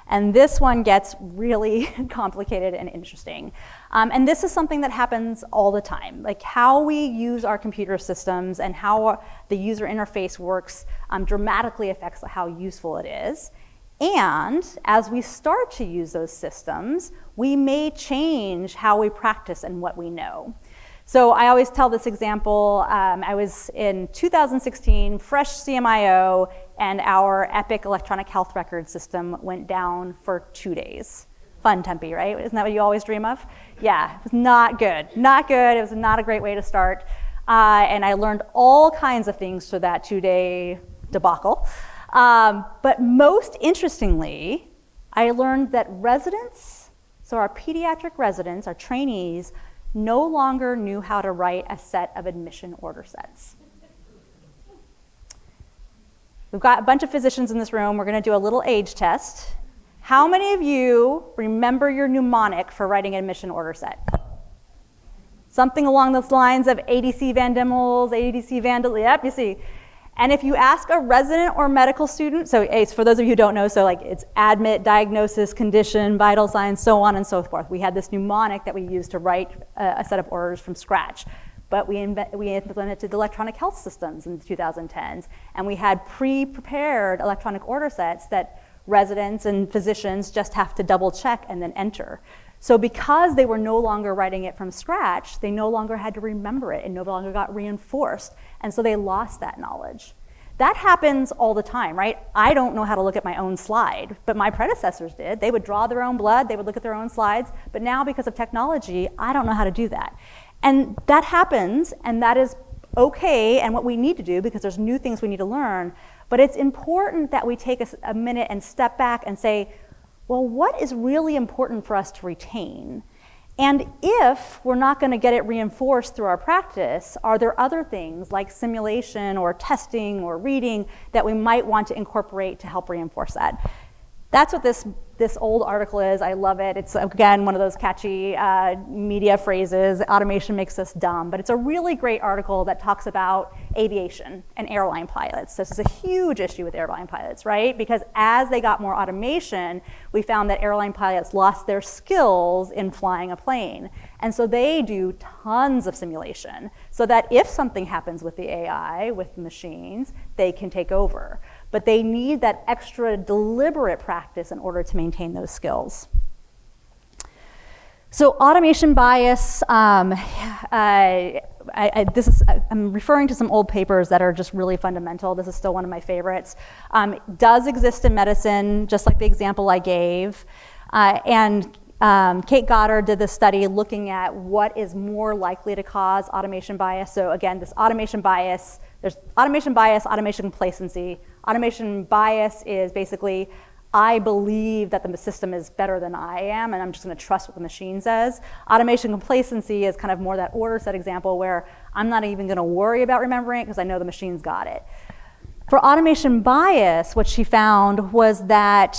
And this one gets really complicated and interesting. And this is something that happens all the time. Like how we use our computer systems and how the user interface works dramatically affects how useful it is. And as we start to use those systems, we may change how we practice and what we know. So I always tell this example. I was in 2016, fresh CMIO, and our Epic electronic health record system went down for 2 days. Fun, Tempe, right? Isn't that what you always dream of? Yeah, it was not good. Not good. It was not a great way to start. And I learned all kinds of things through that 2-day debacle. But most interestingly, I learned that residents, so our pediatric residents, our trainees, no longer knew how to write a set of admission order sets. We've got a bunch of physicians in this room. We're going to do a little age test. How many of you remember your mnemonic for writing an admission order set? Something along those lines of ADC Van Dimmels, ADC Vandal, yep, you see. And if you ask a resident or medical student, so ACE, for those of you who don't know, so like it's admit, diagnosis, condition, vital signs, so on and so forth. We had this mnemonic that we used to write a set of orders from scratch. But we implemented electronic health systems in the 2010s, and we had pre-prepared electronic order sets that residents and physicians just have to double check and then enter. So because they were no longer writing it from scratch, they no longer had to remember it and no longer got reinforced. And so they lost that knowledge. That happens all the time, right? I don't know how to look at my own slide, but my predecessors did. They would draw their own blood, they would look at their own slides, but now because of technology, I don't know how to do that. And that happens, and that is okay and what we need to do because there's new things we need to learn, but it's important that we take a minute and step back and say, well, what is really important for us to retain? And if we're not going to get it reinforced through our practice, are there other things like simulation or testing or reading that we might want to incorporate to help reinforce that? That's what this old article is. I love it. It's, again, one of those catchy media phrases, automation makes us dumb. But it's a really great article that talks about aviation and airline pilots. This is a huge issue with airline pilots, right? Because as they got more automation, we found that airline pilots lost their skills in flying a plane. And so they do tons of simulation so that if something happens with the AI, with machines, they can take over. But they need that extra deliberate practice in order to maintain those skills. So automation bias, I'm referring to some old papers that are just really fundamental. This is still one of my favorites. Does exist in medicine, just like the example I gave. Kate Goddard did this study looking at what is more likely to cause automation bias. So again, this automation bias, there's automation bias, automation complacency. Automation bias is basically, I believe that the system is better than I am, and I'm just going to trust what the machine says. Automation complacency is kind of more that order set example where I'm not even going to worry about remembering it because I know the machine's got it. For automation bias, what she found was that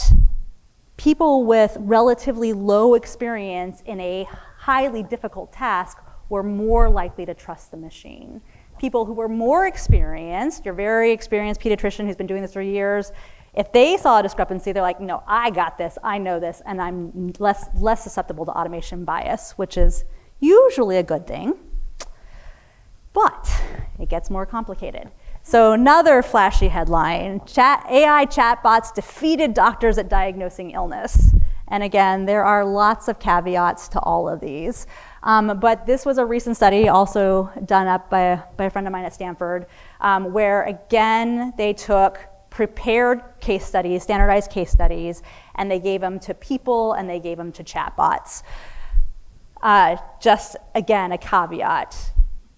people with relatively low experience in a highly difficult task were more likely to trust the machine. People who were more experienced, your very experienced pediatrician who's been doing this for years, if they saw a discrepancy, they're like, no, I got this, I know this, and I'm less susceptible to automation bias, which is usually a good thing. But it gets more complicated. So another flashy headline, AI chatbots defeated doctors at diagnosing illness. And again, there are lots of caveats to all of these. But this was a recent study also done up by a friend of mine at Stanford, where again, they took prepared case studies, standardized case studies, and they gave them to people and they gave them to chatbots. Just again, a caveat,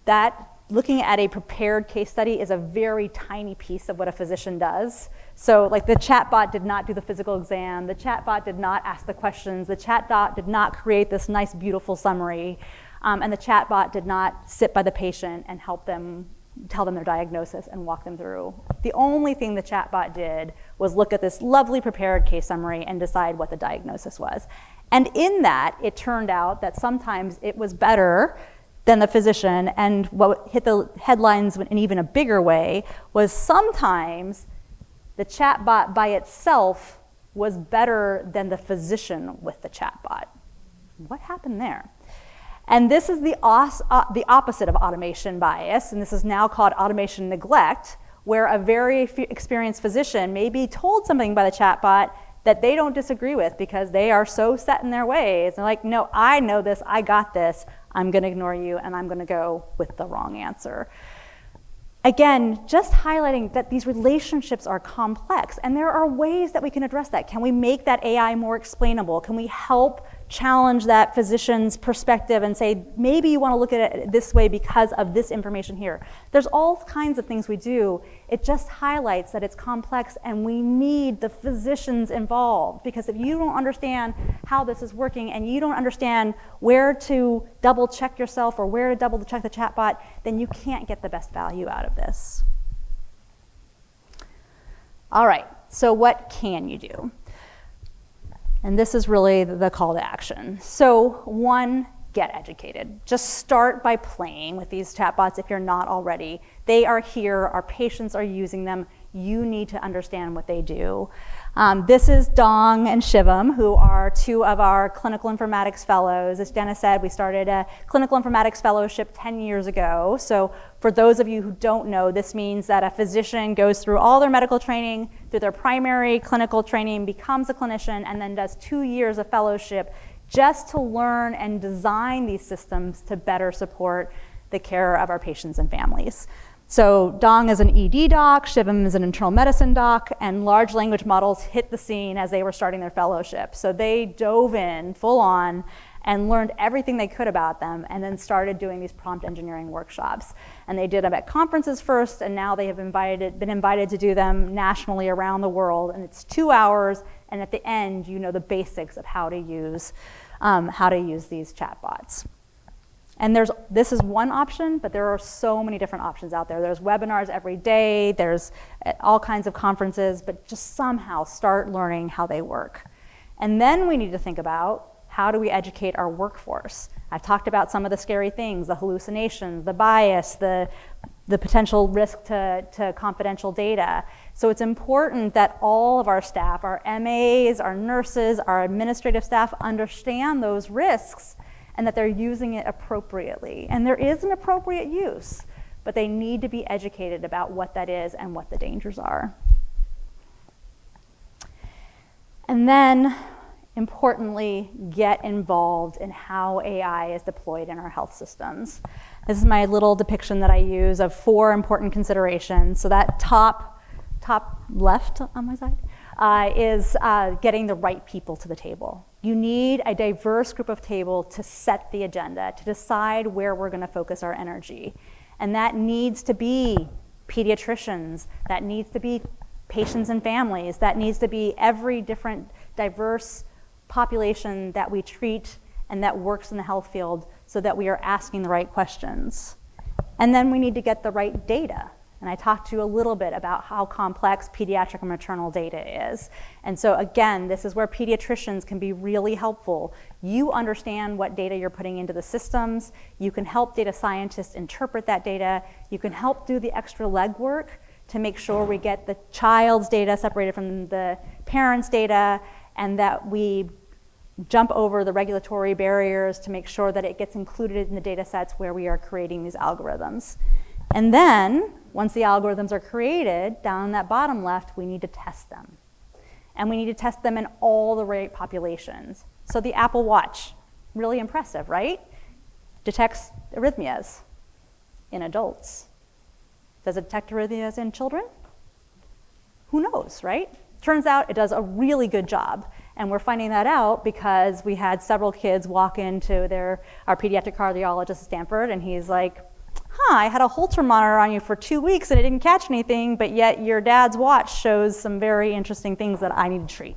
that looking at a prepared case study is a very tiny piece of what a physician does. So like the chatbot did not do the physical exam, the chatbot did not ask the questions, the chatbot did not create this nice, beautiful summary, and the chatbot did not sit by the patient and help them, tell them their diagnosis and walk them through. The only thing the chatbot did was look at this lovely prepared case summary and decide what the diagnosis was. And in that, it turned out that sometimes it was better than the physician, and what hit the headlines in even a bigger way was sometimes the chatbot by itself was better than the physician with the chatbot. What happened there? And this is the opposite of automation bias, and this is now called automation neglect, where a very experienced physician may be told something by the chatbot that they don't disagree with because they are so set in their ways. They're like, no, I know this, I got this, I'm gonna ignore you, and I'm gonna go with the wrong answer. Again, just highlighting that these relationships are complex, and there are ways that we can address that. Can we make that AI more explainable? Can we help challenge that physician's perspective and say, maybe you want to look at it this way because of this information here. There's all kinds of things we do. It just highlights that it's complex and we need the physicians involved, because if you don't understand how this is working and you don't understand where to double check yourself or where to double check the chatbot, then you can't get the best value out of this. All right, so what can you do? And this is really the call to action. So one, get educated. Just start by playing with these chatbots if you're not already. They are here, our patients are using them. You need to understand what they do. This is Dong and Shivam, who are two of our clinical informatics fellows. As Jenna said, we started a clinical informatics fellowship 10 years ago. So for those of you who don't know, this means that a physician goes through all their medical training, through their primary clinical training, becomes a clinician, and then does 2 years of fellowship just to learn and design these systems to better support the care of our patients and families. So Dong is an ED doc, Shivam is an internal medicine doc, and large language models hit the scene as they were starting their fellowship. So they dove in full on and learned everything they could about them, and then started doing these prompt engineering workshops. And they did them at conferences first, and now they have been invited to do them nationally around the world. And it's 2 hours, and at the end, you know the basics of how to use these chatbots. And this is one option, but there are so many different options out there. There's webinars every day, there's all kinds of conferences, but just somehow start learning how they work. And then we need to think about, how do we educate our workforce? I've talked about some of the scary things, the hallucinations, the bias, the potential risk to confidential data. So it's important that all of our staff, our MAs, our nurses, our administrative staff understand those risks and that they're using it appropriately. And there is an appropriate use, but they need to be educated about what that is and what the dangers are. And then, importantly, get involved in how AI is deployed in our health systems. This is my little depiction that I use of 4 important considerations. So that top left on my side is getting the right people to the table. You need a diverse group of table to set the agenda, to decide where we're going to focus our energy. And that needs to be pediatricians, that needs to be patients and families, that needs to be every different diverse population that we treat and that works in the health field, so that we are asking the right questions. And then we need to get the right data. And I talked to you a little bit about how complex pediatric and maternal data is. And so again, this is where pediatricians can be really helpful. You understand what data you're putting into the systems. You can help data scientists interpret that data. You can help do the extra legwork to make sure we get the child's data separated from the parent's data, and that we jump over the regulatory barriers to make sure that it gets included in the data sets where we are creating these algorithms. And then, once the algorithms are created, down in that bottom left, we need to test them. And we need to test them in all the right populations. So the Apple Watch, really impressive, right? Detects arrhythmias in adults. Does it detect arrhythmias in children? Who knows, right? Turns out it does a really good job. And we're finding that out because we had several kids walk into our pediatric cardiologist at Stanford, and he's like, I had a Holter monitor on you for 2 weeks and it didn't catch anything, but yet your dad's watch shows some very interesting things that I need to treat.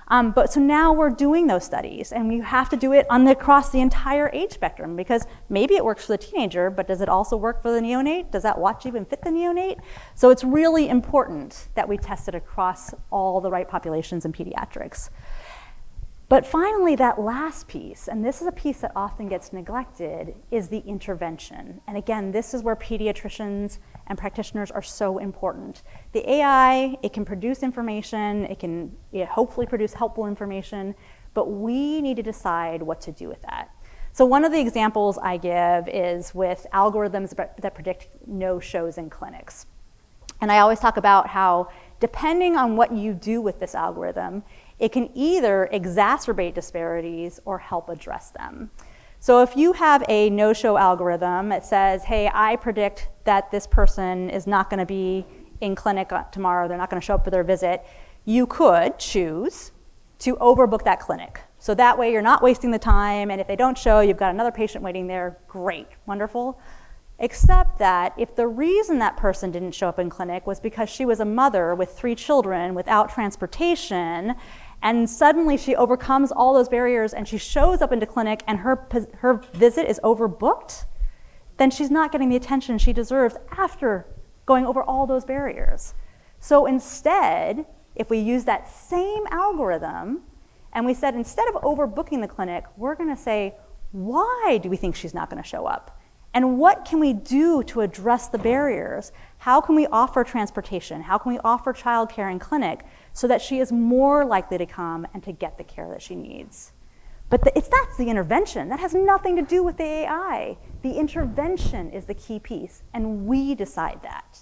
So now we're doing those studies, and we have to do it across the entire age spectrum, because maybe it works for the teenager, but does it also work for the neonate? Does that watch even fit the neonate? So it's really important that we test it across all the right populations in pediatrics. But finally, that last piece, and this is a piece that often gets neglected, is the intervention. And again, this is where pediatricians and practitioners are so important. The AI, it can produce information, it can hopefully produce helpful information, but we need to decide what to do with that. So one of the examples I give is with algorithms that predict no-shows in clinics. And I always talk about how, depending on what you do with this algorithm, it can either exacerbate disparities or help address them. So if you have a no-show algorithm that says, hey, I predict that this person is not going to be in clinic tomorrow, they're not going to show up for their visit, you could choose to overbook that clinic So that way you're not wasting the time, and if they don't show, you've got another patient waiting there, great, wonderful. Except that if the reason that person didn't show up in clinic was because she was a mother with 3 children without transportation, and suddenly she overcomes all those barriers and she shows up into clinic and her visit is overbooked, then she's not getting the attention she deserves after going over all those barriers. So instead, if we use that same algorithm and we said, instead of overbooking the clinic, we're gonna say, why do we think she's not gonna show up? And what can we do to address the barriers? How can we offer transportation? How can we offer childcare in clinic so that she is more likely to come and to get the care that she needs? But that's the intervention. That has nothing to do with the AI. The intervention is the key piece, and we decide that.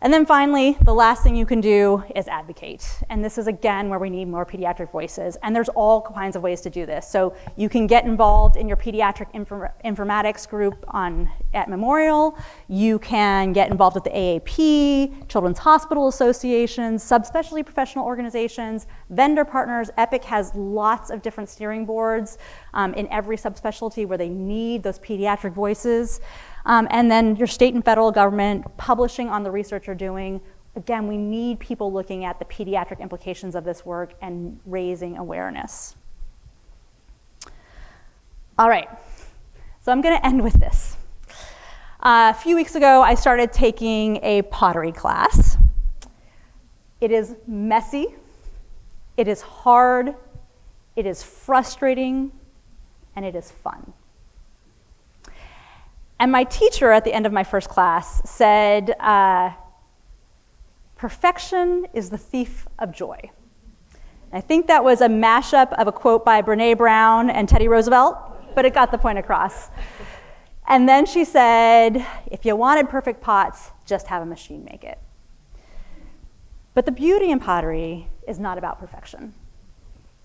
And then finally, the last thing you can do is advocate. And this is, again, where we need more pediatric voices. And there's all kinds of ways to do this. So you can get involved in your pediatric informatics group at Memorial. You can get involved with the AAP, Children's Hospital Associations, subspecialty professional organizations, vendor partners. Epic has lots of different steering boards in every subspecialty where they need those pediatric voices. And then your state and federal government publishing on the research you're doing. Again, we need people looking at the pediatric implications of this work and raising awareness. All right, so I'm gonna end with this. A few weeks ago, I started taking a pottery class. It is messy, it is hard, it is frustrating, and it is fun. And my teacher at the end of my first class said, perfection is the thief of joy. And I think that was a mashup of a quote by Brene Brown and Teddy Roosevelt, but it got the point across. And then she said, if you wanted perfect pots, just have a machine make it. But the beauty in pottery is not about perfection.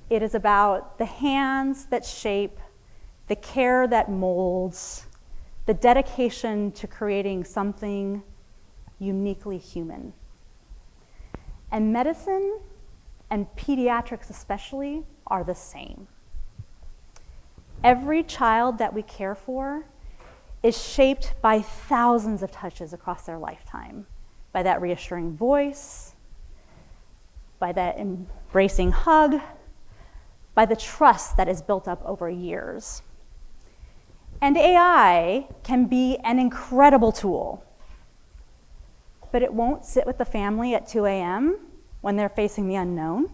It is about the hands that shape, the care that molds, the dedication to creating something uniquely human. And medicine, and pediatrics especially, are the same. Every child that we care for is shaped by thousands of touches across their lifetime, by that reassuring voice, by that embracing hug, by the trust that is built up over years. And AI can be an incredible tool, but it won't sit with the family at 2 a.m. when they're facing the unknown.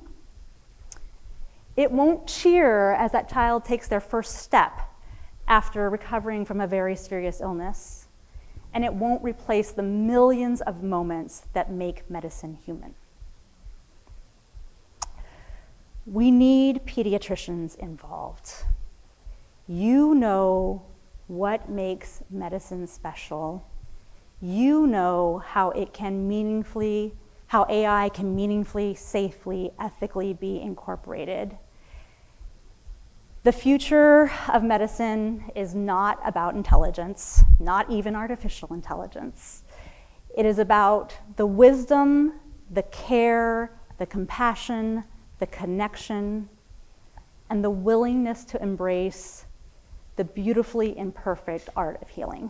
It won't cheer as that child takes their first step after recovering from a very serious illness. And it won't replace the millions of moments that make medicine human. We need pediatricians involved. You know what makes medicine special. You know how AI can meaningfully, safely, ethically be incorporated. The future of medicine is not about intelligence, not even artificial intelligence. It is about the wisdom, the care, the compassion, the connection, and the willingness to embrace the beautifully imperfect art of healing.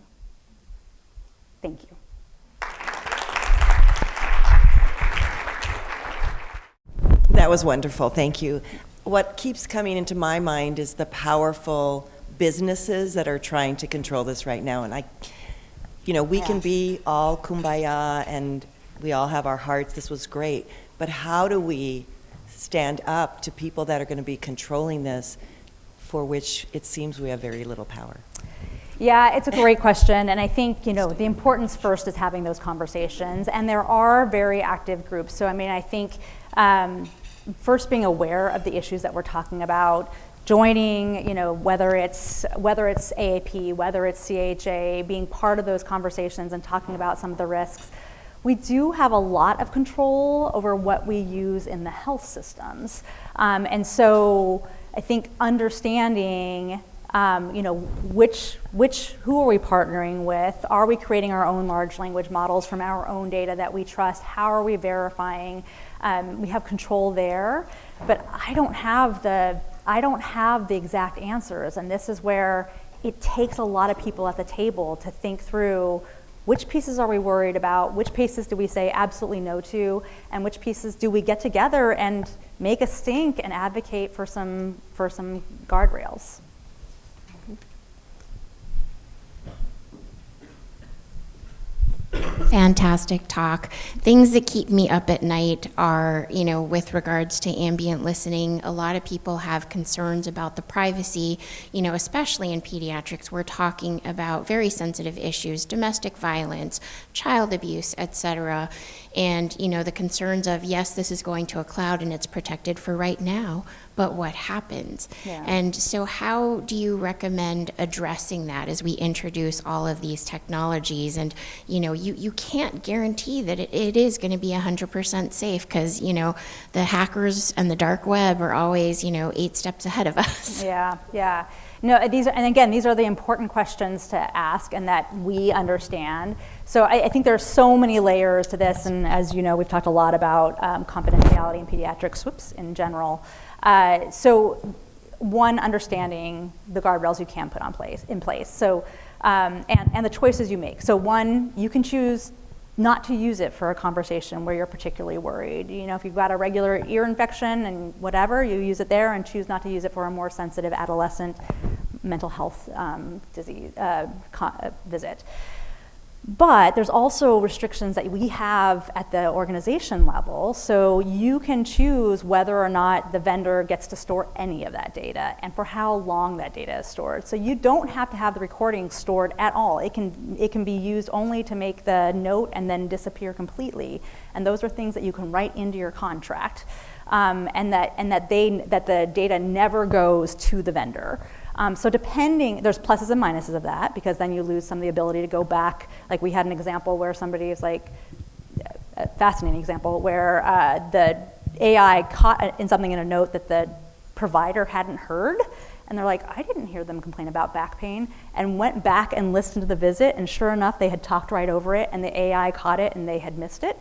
Thank you. That was wonderful, thank you. What keeps coming into my mind is the powerful businesses that are trying to control this right now. And we can be all kumbaya and we all have our hearts, this was great, but how do we stand up to people that are going to be controlling this, for which it seems we have very little power? Yeah, it's a great question, and I think the importance first is having those conversations, and there are very active groups. So I think first being aware of the issues that we're talking about, joining, whether it's AAP, whether it's CHA, being part of those conversations and talking about some of the risks. We do have a lot of control over what we use in the health systems, and so I think understanding, who are we partnering with? Are we creating our own large language models from our own data that we trust? How are we verifying? We have control there, but I don't have the exact answers, and this is where it takes a lot of people at the table to think through which pieces are we worried about, which pieces do we say absolutely no to, and which pieces do we get together and make a stink and advocate for some guardrails. Fantastic talk. Things that keep me up at night are, with regards to ambient listening, a lot of people have concerns about the privacy, especially in pediatrics. We're talking about very sensitive issues, domestic violence, child abuse, etc. And, the concerns of, yes, this is going to a cloud and it's protected for right now, but what happens? Yeah. And so how do you recommend addressing that as we introduce all of these technologies? And, you can't guarantee that it is going to be 100% safe because, the hackers and the dark web are always, 8 steps ahead of us. Yeah. No, these are the important questions to ask and that we understand. So I think there are so many layers to this, and as you know, we've talked a lot about confidentiality in pediatrics, in general. So one, understanding the guardrails you can put in place. So, and the choices you make. So one, you can choose not to use it for a conversation where you're particularly worried. If you've got a regular ear infection and whatever, you use it there and choose not to use it for a more sensitive adolescent mental health disease visit. But there's also restrictions that we have at the organization level, so you can choose whether or not the vendor gets to store any of that data and for how long that data is stored. So you don't have to have the recording stored at all. It can be used only to make the note and then disappear completely. And those are things that you can write into your contract, and that the data never goes to the vendor. So there's pluses and minuses of that, because then you lose some of the ability to go back. Like we had an example where somebody is a fascinating example where the AI caught something in a note that the provider hadn't heard, and they're like, I didn't hear them complain about back pain, and went back and listened to the visit, and sure enough, they had talked right over it, and the AI caught it, and they had missed it.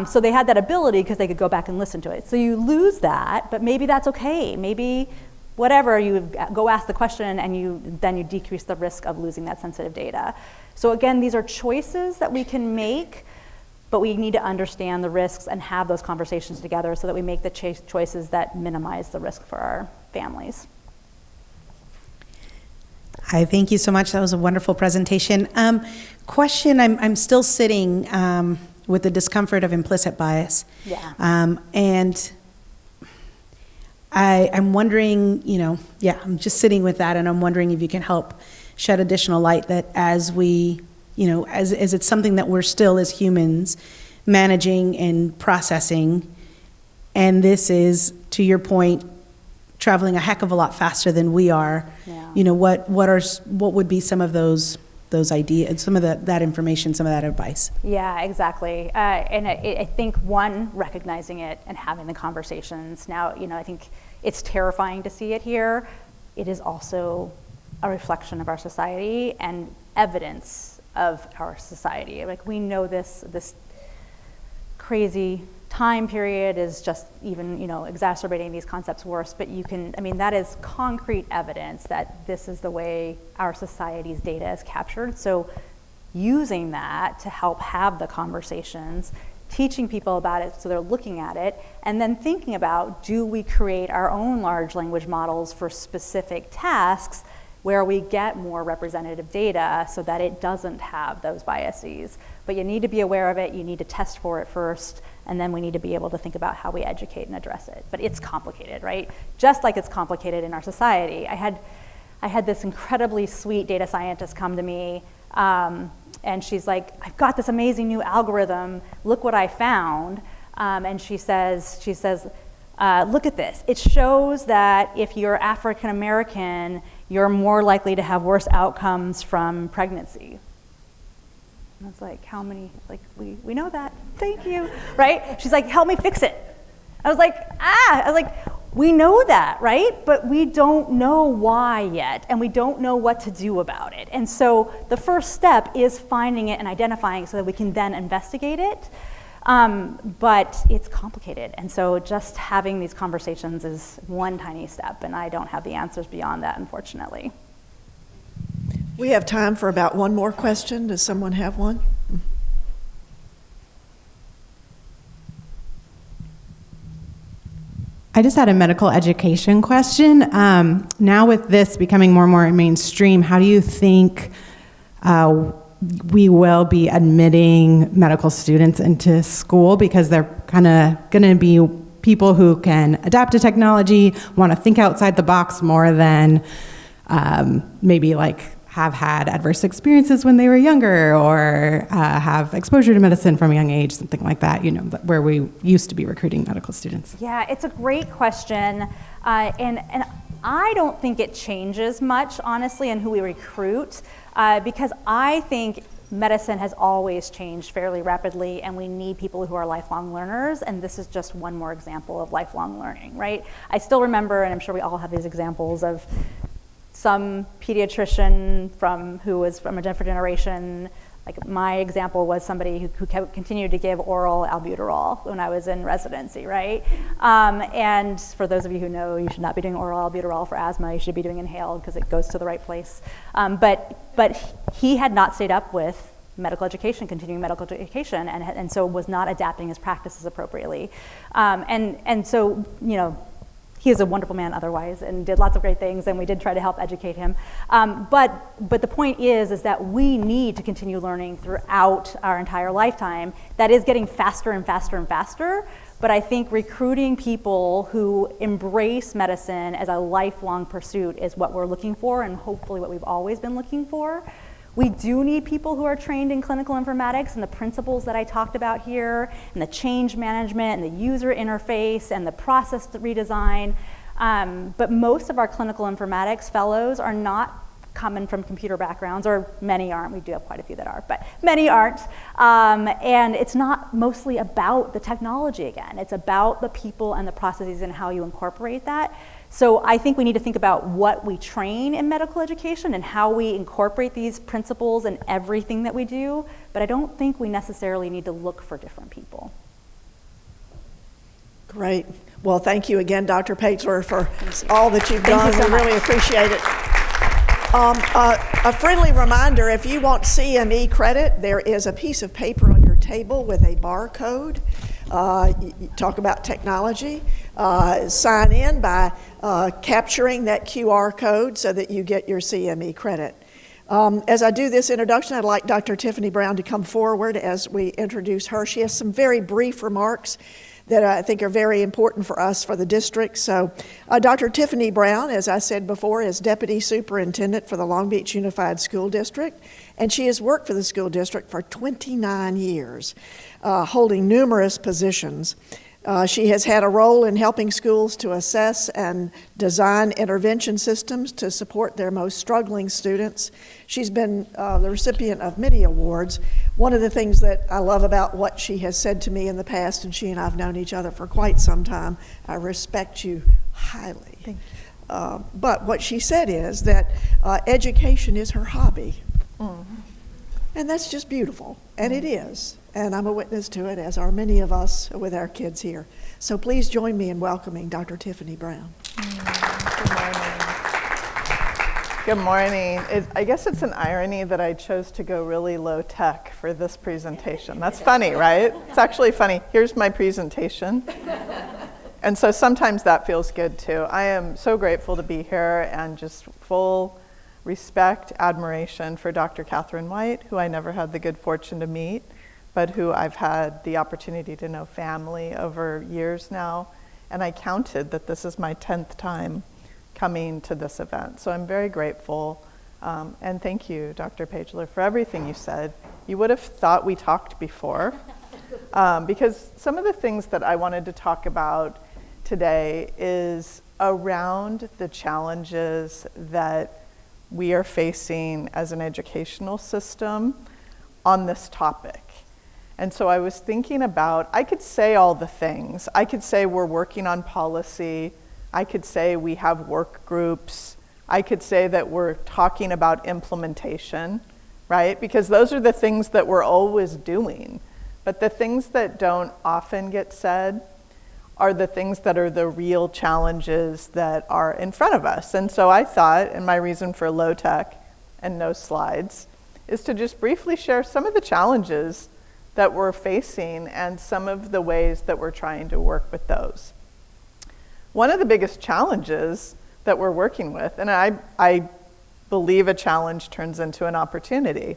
So they had that ability because they could go back and listen to it. So you lose that, but maybe that's okay. Maybe whatever, you go ask the question and then you decrease the risk of losing that sensitive data. So again, these are choices that we can make, but we need to understand the risks and have those conversations together so that we make the choices that minimize the risk for our families. Hi, thank you so much. That was a wonderful presentation. Question, I'm still sitting with the discomfort of implicit bias. Yeah. And I'm wondering, I'm just sitting with that, and I'm wondering if you can help shed additional light that as we, as it's something that we're still as humans managing and processing, and this is, to your point, traveling a heck of a lot faster than we are. Yeah. What would be some of those ideas, some of that information, some of that advice? Yeah, exactly. And I think one, recognizing it and having the conversations. Now, I think it's terrifying to see it here. It is also a reflection of our society and evidence of our society. Like, we know this crazy time period is just even, exacerbating these concepts worse, but that is concrete evidence that this is the way our society's data is captured. So using that to help have the conversations, teaching people about it so they're looking at it, and then thinking about, do we create our own large language models for specific tasks where we get more representative data so that it doesn't have those biases. But you need to be aware of it, you need to test for it first, and then we need to be able to think about how we educate and address it. But it's complicated, right? Just like it's complicated in our society. I had this incredibly sweet data scientist come to me, and she's like, I've got this amazing new algorithm, look what I found. And she says, look at this. It shows that if you're African American, you're more likely to have worse outcomes from pregnancy. And I was like, how many, we know that, thank you, right? She's like, help me fix it. I was like, we know that, right? But we don't know why yet, and we don't know what to do about it. And so the first step is finding it and identifying it so that we can then investigate it. But it's complicated. And so just having these conversations is one tiny step, and I don't have the answers beyond that, unfortunately. We have time for about one more question. Does someone have one? I just had a medical education question. Now with this becoming more and more mainstream, how do you think we will be admitting medical students into school? Because they're kind of going to be people who can adapt to technology, want to think outside the box more than maybe like have had adverse experiences when they were younger, or have exposure to medicine from a young age, something like that, you know, where we used to be recruiting medical students. Yeah, it's a great question. And I don't think it changes much, honestly, in who we recruit, because I think medicine has always changed fairly rapidly, and we need people who are lifelong learners, and this is just one more example of lifelong learning, right? I still remember, and I'm sure we all have these examples of some pediatrician who was from a different generation. Like my example was somebody who continued to give oral albuterol when I was in residency, right? And for those of you who know, you should not be doing oral albuterol for asthma. You should be doing inhaled because it goes to the right place. But he had not stayed up with medical education, continuing medical education, and so was not adapting his practices appropriately. And so, you know, he is a wonderful man otherwise and did lots of great things, and we did try to help educate him. But the point is that we need to continue learning throughout our entire lifetime. That is getting faster and faster and faster, but I think recruiting people who embrace medicine as a lifelong pursuit is what we're looking for, and hopefully what we've always been looking for. We do need people who are trained in clinical informatics and the principles that I talked about here, and the change management and the user interface and the process redesign. But most of our clinical informatics fellows are not coming from computer backgrounds, or many aren't. We do have quite a few that are, but many aren't. And it's not mostly about the technology again. It's about the people and the processes and how you incorporate that. So I think we need to think about what we train in medical education and how we incorporate these principles in everything that we do, but I don't think we necessarily need to look for different people. Great. Well, thank you again, Dr. Paitzler, for all that you've done. Thank you so We really appreciate it. A friendly reminder, if you want CME credit, there is a piece of paper on your table with a barcode. You talk about technology. Sign in by capturing that QR code so that you get your CME credit. As I do this introduction, I'd like Dr. Tiffany Brown to come forward as we introduce her. She has some very brief remarks that I think are very important for us for the district. So Dr. Tiffany Brown, as I said before, is Deputy Superintendent for the Long Beach Unified School District, and she has worked for the school district for 29 years, holding numerous positions. She has had a role in helping schools to assess and design intervention systems to support their most struggling students. She's been the recipient of many awards. One of the things that I love about what she has said to me in the past, and she and I have known each other for quite some time, I respect you highly. Thank you. But what she said is that education is her hobby. Mm-hmm. And that's just beautiful, and it is. And I'm a witness to it, as are many of us with our kids here. So please join me in welcoming Dr. Tiffany Brown. Good morning. I guess it's an irony that I chose to go really low tech for this presentation. That's funny, right? It's actually funny. Here's my presentation. And so sometimes that feels good too. I am so grateful to be here, and just full respect, admiration for Dr. Katherine White, who I never had the good fortune to meet, but who I've had the opportunity to know family over years now. And I counted that this is my 10th time coming to this event. So I'm very grateful. And thank you, Dr. Paitzler, for everything you said. You would have thought we talked before, because some of the things that I wanted to talk about today is around the challenges that we are facing as an educational system on this topic. And so I was thinking about, I could say all the things. I could say we're working on policy. I could say we have work groups. I could say that we're talking about implementation, right? Because those are the things that we're always doing. But the things that don't often get said are the things that are the real challenges that are in front of us. And so I thought, and my reason for low tech and no slides, is to just briefly share some of the challenges that we're facing and some of the ways that we're trying to work with those. One of the biggest challenges that we're working with, and I believe a challenge turns into an opportunity,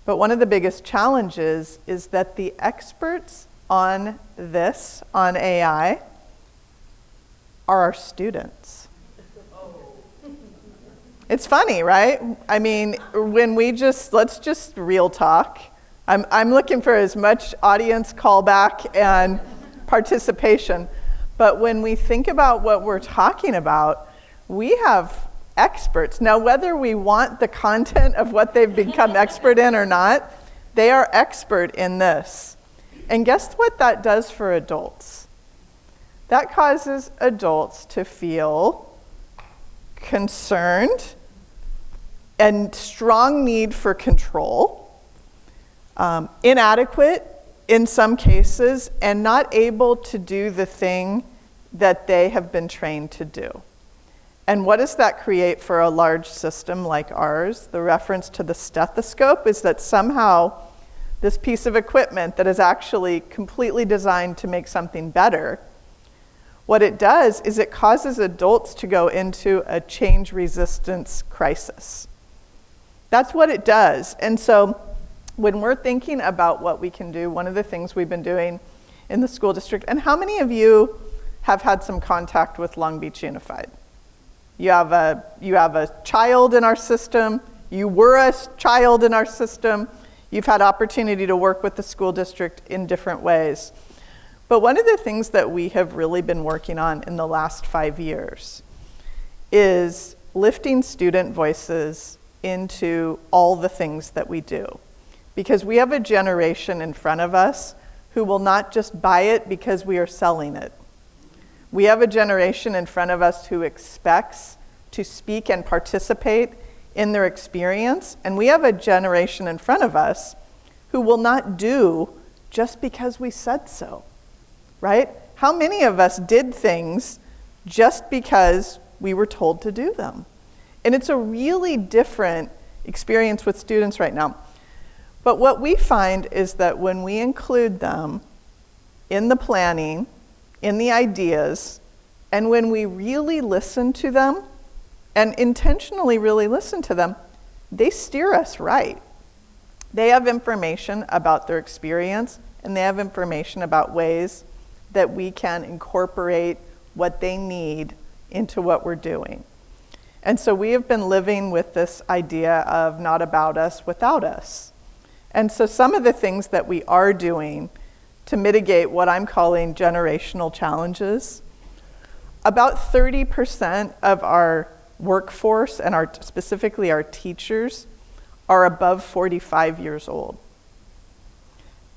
but one of the biggest challenges is that the experts on this, on AI, are our students. It's funny, right? I mean, when let's just real talk. I'm looking for as much audience callback and participation. But when we think about what we're talking about, we have experts. Now, whether we want the content of what they've become expert in or not, they are expert in this. And guess what that does for adults? That causes adults to feel concerned and strong need for control, inadequate in some cases, and not able to do the thing that they have been trained to do. And what does that create for a large system like ours? The reference to the stethoscope is that somehow this piece of equipment that is actually completely designed to make something better, what it does is it causes adults to go into a change resistance crisis. That's what it does. And so when we're thinking about what we can do, one of the things we've been doing in the school district, and how many of you have had some contact with Long Beach Unified? You have a child in our system, you were a child in our system, you've had opportunity to work with the school district in different ways. But one of the things that we have really been working on in the last 5 years is lifting student voices into all the things that we do. Because we have a generation in front of us who will not just buy it because we are selling it. We have a generation in front of us who expects to speak and participate in their experience, and we have a generation in front of us who will not do just because we said so, right? How many of us did things just because we were told to do them? And it's a really different experience with students right now. But what we find is that when we include them in the planning, in the ideas, and when we really listen to them, and intentionally really listen to them, they steer us right. They have information about their experience, and they have information about ways that we can incorporate what they need into what we're doing. And so we have been living with this idea of not about us, without us. And so some of the things that we are doing to mitigate what I'm calling generational challenges, about 30% of our workforce, and specifically our teachers, are above 45 years old.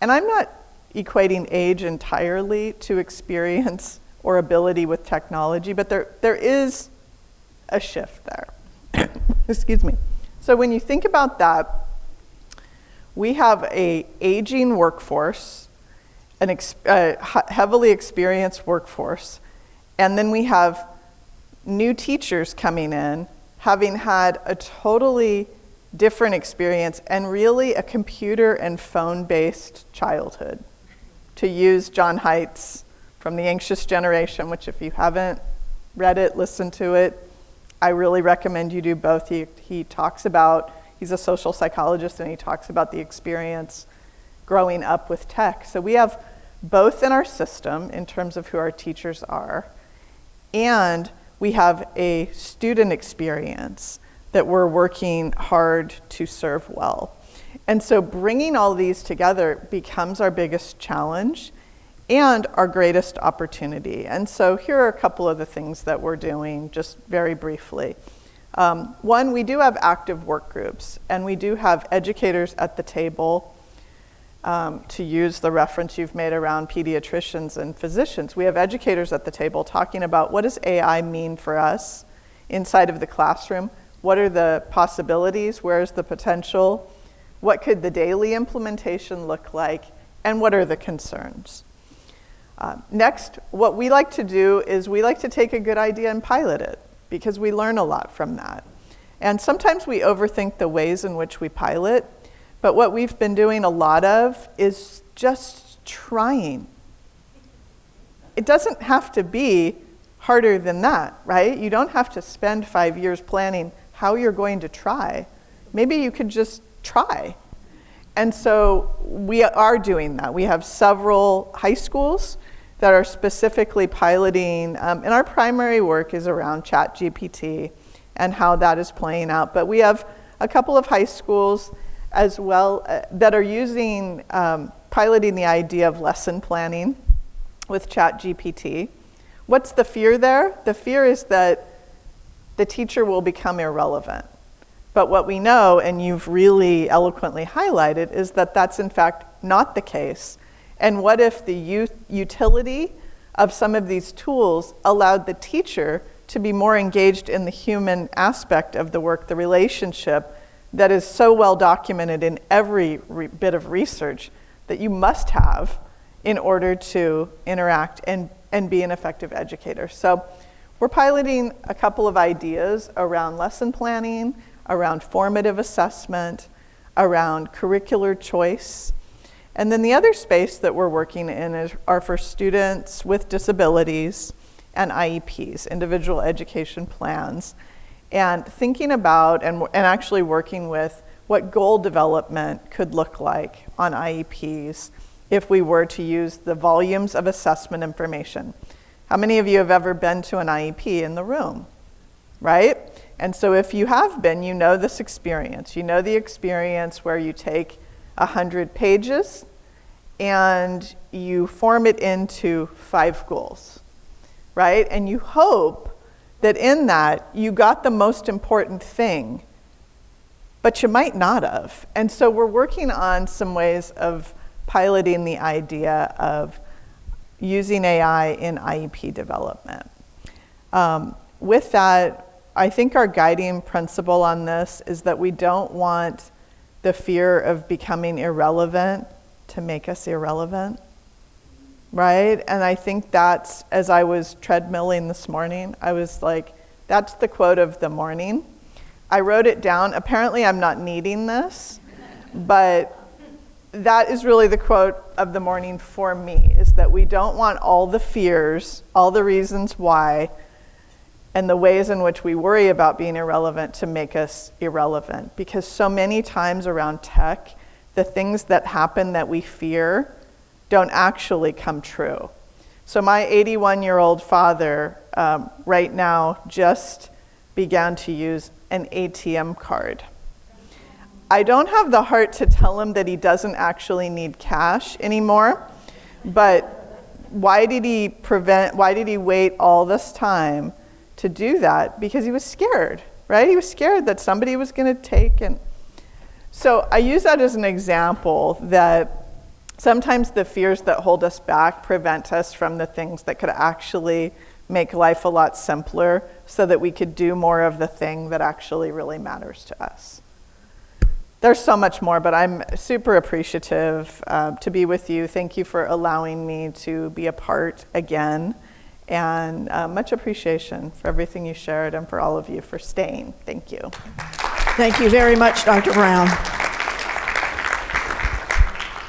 And I'm not equating age entirely to experience or ability with technology, but there is a shift there. Excuse me. So when you think about that, we have an aging workforce, a heavily experienced workforce, and then we have new teachers coming in, having had a totally different experience and really a computer and phone-based childhood. To use John Haidt's From the Anxious Generation, which if you haven't read it, listen to it, I really recommend you do both. He talks about, he's a social psychologist, and he talks about the experience growing up with tech. So we have both in our system in terms of who our teachers are, and we have a student experience that we're working hard to serve well. And so bringing all these together becomes our biggest challenge and our greatest opportunity. And so here are a couple of the things that we're doing, just very briefly. One, we do have active work groups, and we do have educators at the table, to use the reference you've made around pediatricians and physicians. We have educators at the table talking about what does AI mean for us inside of the classroom? What are the possibilities? Where's the potential? What could the daily implementation look like? And what are the concerns? Next, what we like to do is we like to take a good idea and pilot it, because we learn a lot from that. And sometimes we overthink the ways in which we pilot, but what we've been doing a lot of is just trying. It doesn't have to be harder than that, right? You don't have to spend 5 years planning how you're going to try. Maybe you could just try. And so we are doing that. We have several high schools that are specifically piloting, and our primary work is around ChatGPT and how that is playing out. But we have a couple of high schools as well that are using, piloting the idea of lesson planning with ChatGPT. What's the fear there? The fear is that the teacher will become irrelevant. But what we know, and you've really eloquently highlighted, is that that's in fact not the case. And what if the utility of some of these tools allowed the teacher to be more engaged in the human aspect of the work, the relationship that is so well documented in every bit of research that you must have in order to interact and be an effective educator. So we're piloting a couple of ideas around lesson planning, around formative assessment, around curricular choice. And then the other space that we're working in are for students with disabilities and IEPs, individual education plans, and thinking about and actually working with what goal development could look like on IEPs if we were to use the volumes of assessment information. How many of you have ever been to an IEP in the room, right? And so if you have been, you know this experience. You know the experience where you take 100 pages and you form it into 5 goals, right? And you hope that in that you got the most important thing, but you might not have. And so we're working on some ways of piloting the idea of using AI in IEP development. With that, I think our guiding principle on this is that we don't want the fear of becoming irrelevant to make us irrelevant, right? And I think that's, as I was treadmilling this morning, I was like, that's the quote of the morning. I wrote it down. Apparently I'm not needing this, but that is really the quote of the morning for me, is that we don't want all the fears, all the reasons why, and the ways in which we worry about being irrelevant to make us irrelevant. Because so many times around tech, the things that happen that we fear don't actually come true. So my 81-year-old father right now just began to use an ATM card. I don't have the heart to tell him that he doesn't actually need cash anymore, but why did he wait all this time to do that? Because he was scared, right? He was scared that somebody was going to take. And so I use that as an example that sometimes the fears that hold us back prevent us from the things that could actually make life a lot simpler so that we could do more of the thing that actually really matters to us. There's so much more, but I'm super appreciative to be with you. Thank you for allowing me to be a part again, and much appreciation for everything you shared and for all of you for staying. Thank you. Thank you very much, Dr. Brown.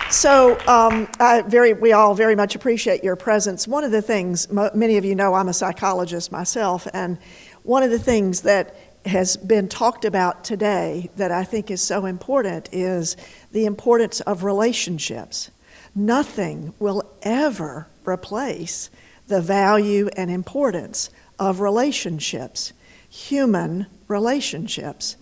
So we all very much appreciate your presence. One of the things, many of you know I'm a psychologist myself, and one of the things that has been talked about today that I think is so important is the importance of relationships. Nothing will ever replace the value and importance of relationships, human relationships.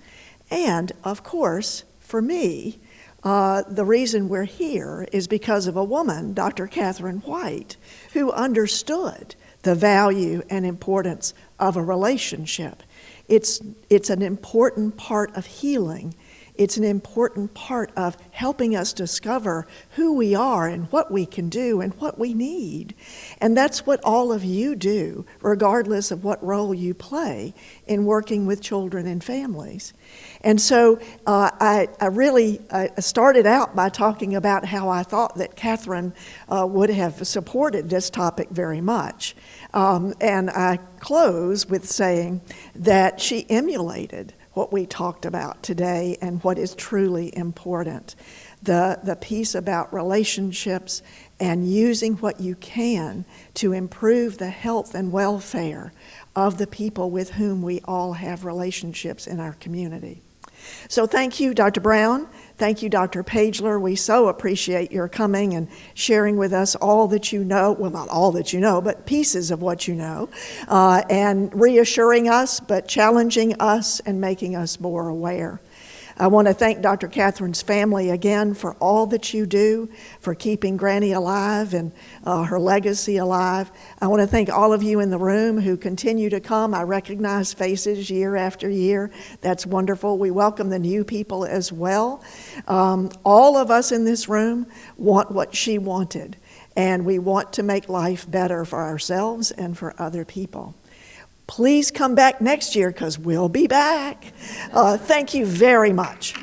And of course, for me, the reason we're here is because of a woman, Dr. Katherine White, who understood the value and importance of a relationship. It's an important part of healing It's an important part of helping us discover who we are and what we can do and what we need. And that's what all of you do, regardless of what role you play in working with children and families. And so I started out by talking about how I thought that Katherine would have supported this topic very much. And I close with saying that she emulated what we talked about today and what is truly important. The piece about relationships and using what you can to improve the health and welfare of the people with whom we all have relationships in our community. So thank you, Dr. Brown. Thank you, Dr. Pagler. We so appreciate your coming and sharing with us all that you know. Well, not all that you know, but pieces of what you know, and reassuring us, but challenging us and making us more aware. I want to thank Dr. Katherine's family again for all that you do, for keeping Granny alive and her legacy alive. I want to thank all of you in the room who continue to come. I recognize faces year after year. That's wonderful. We welcome the new people as well. All of us in this room want what she wanted, and we want to make life better for ourselves and for other people. Please come back next year because we'll be back. Thank you very much.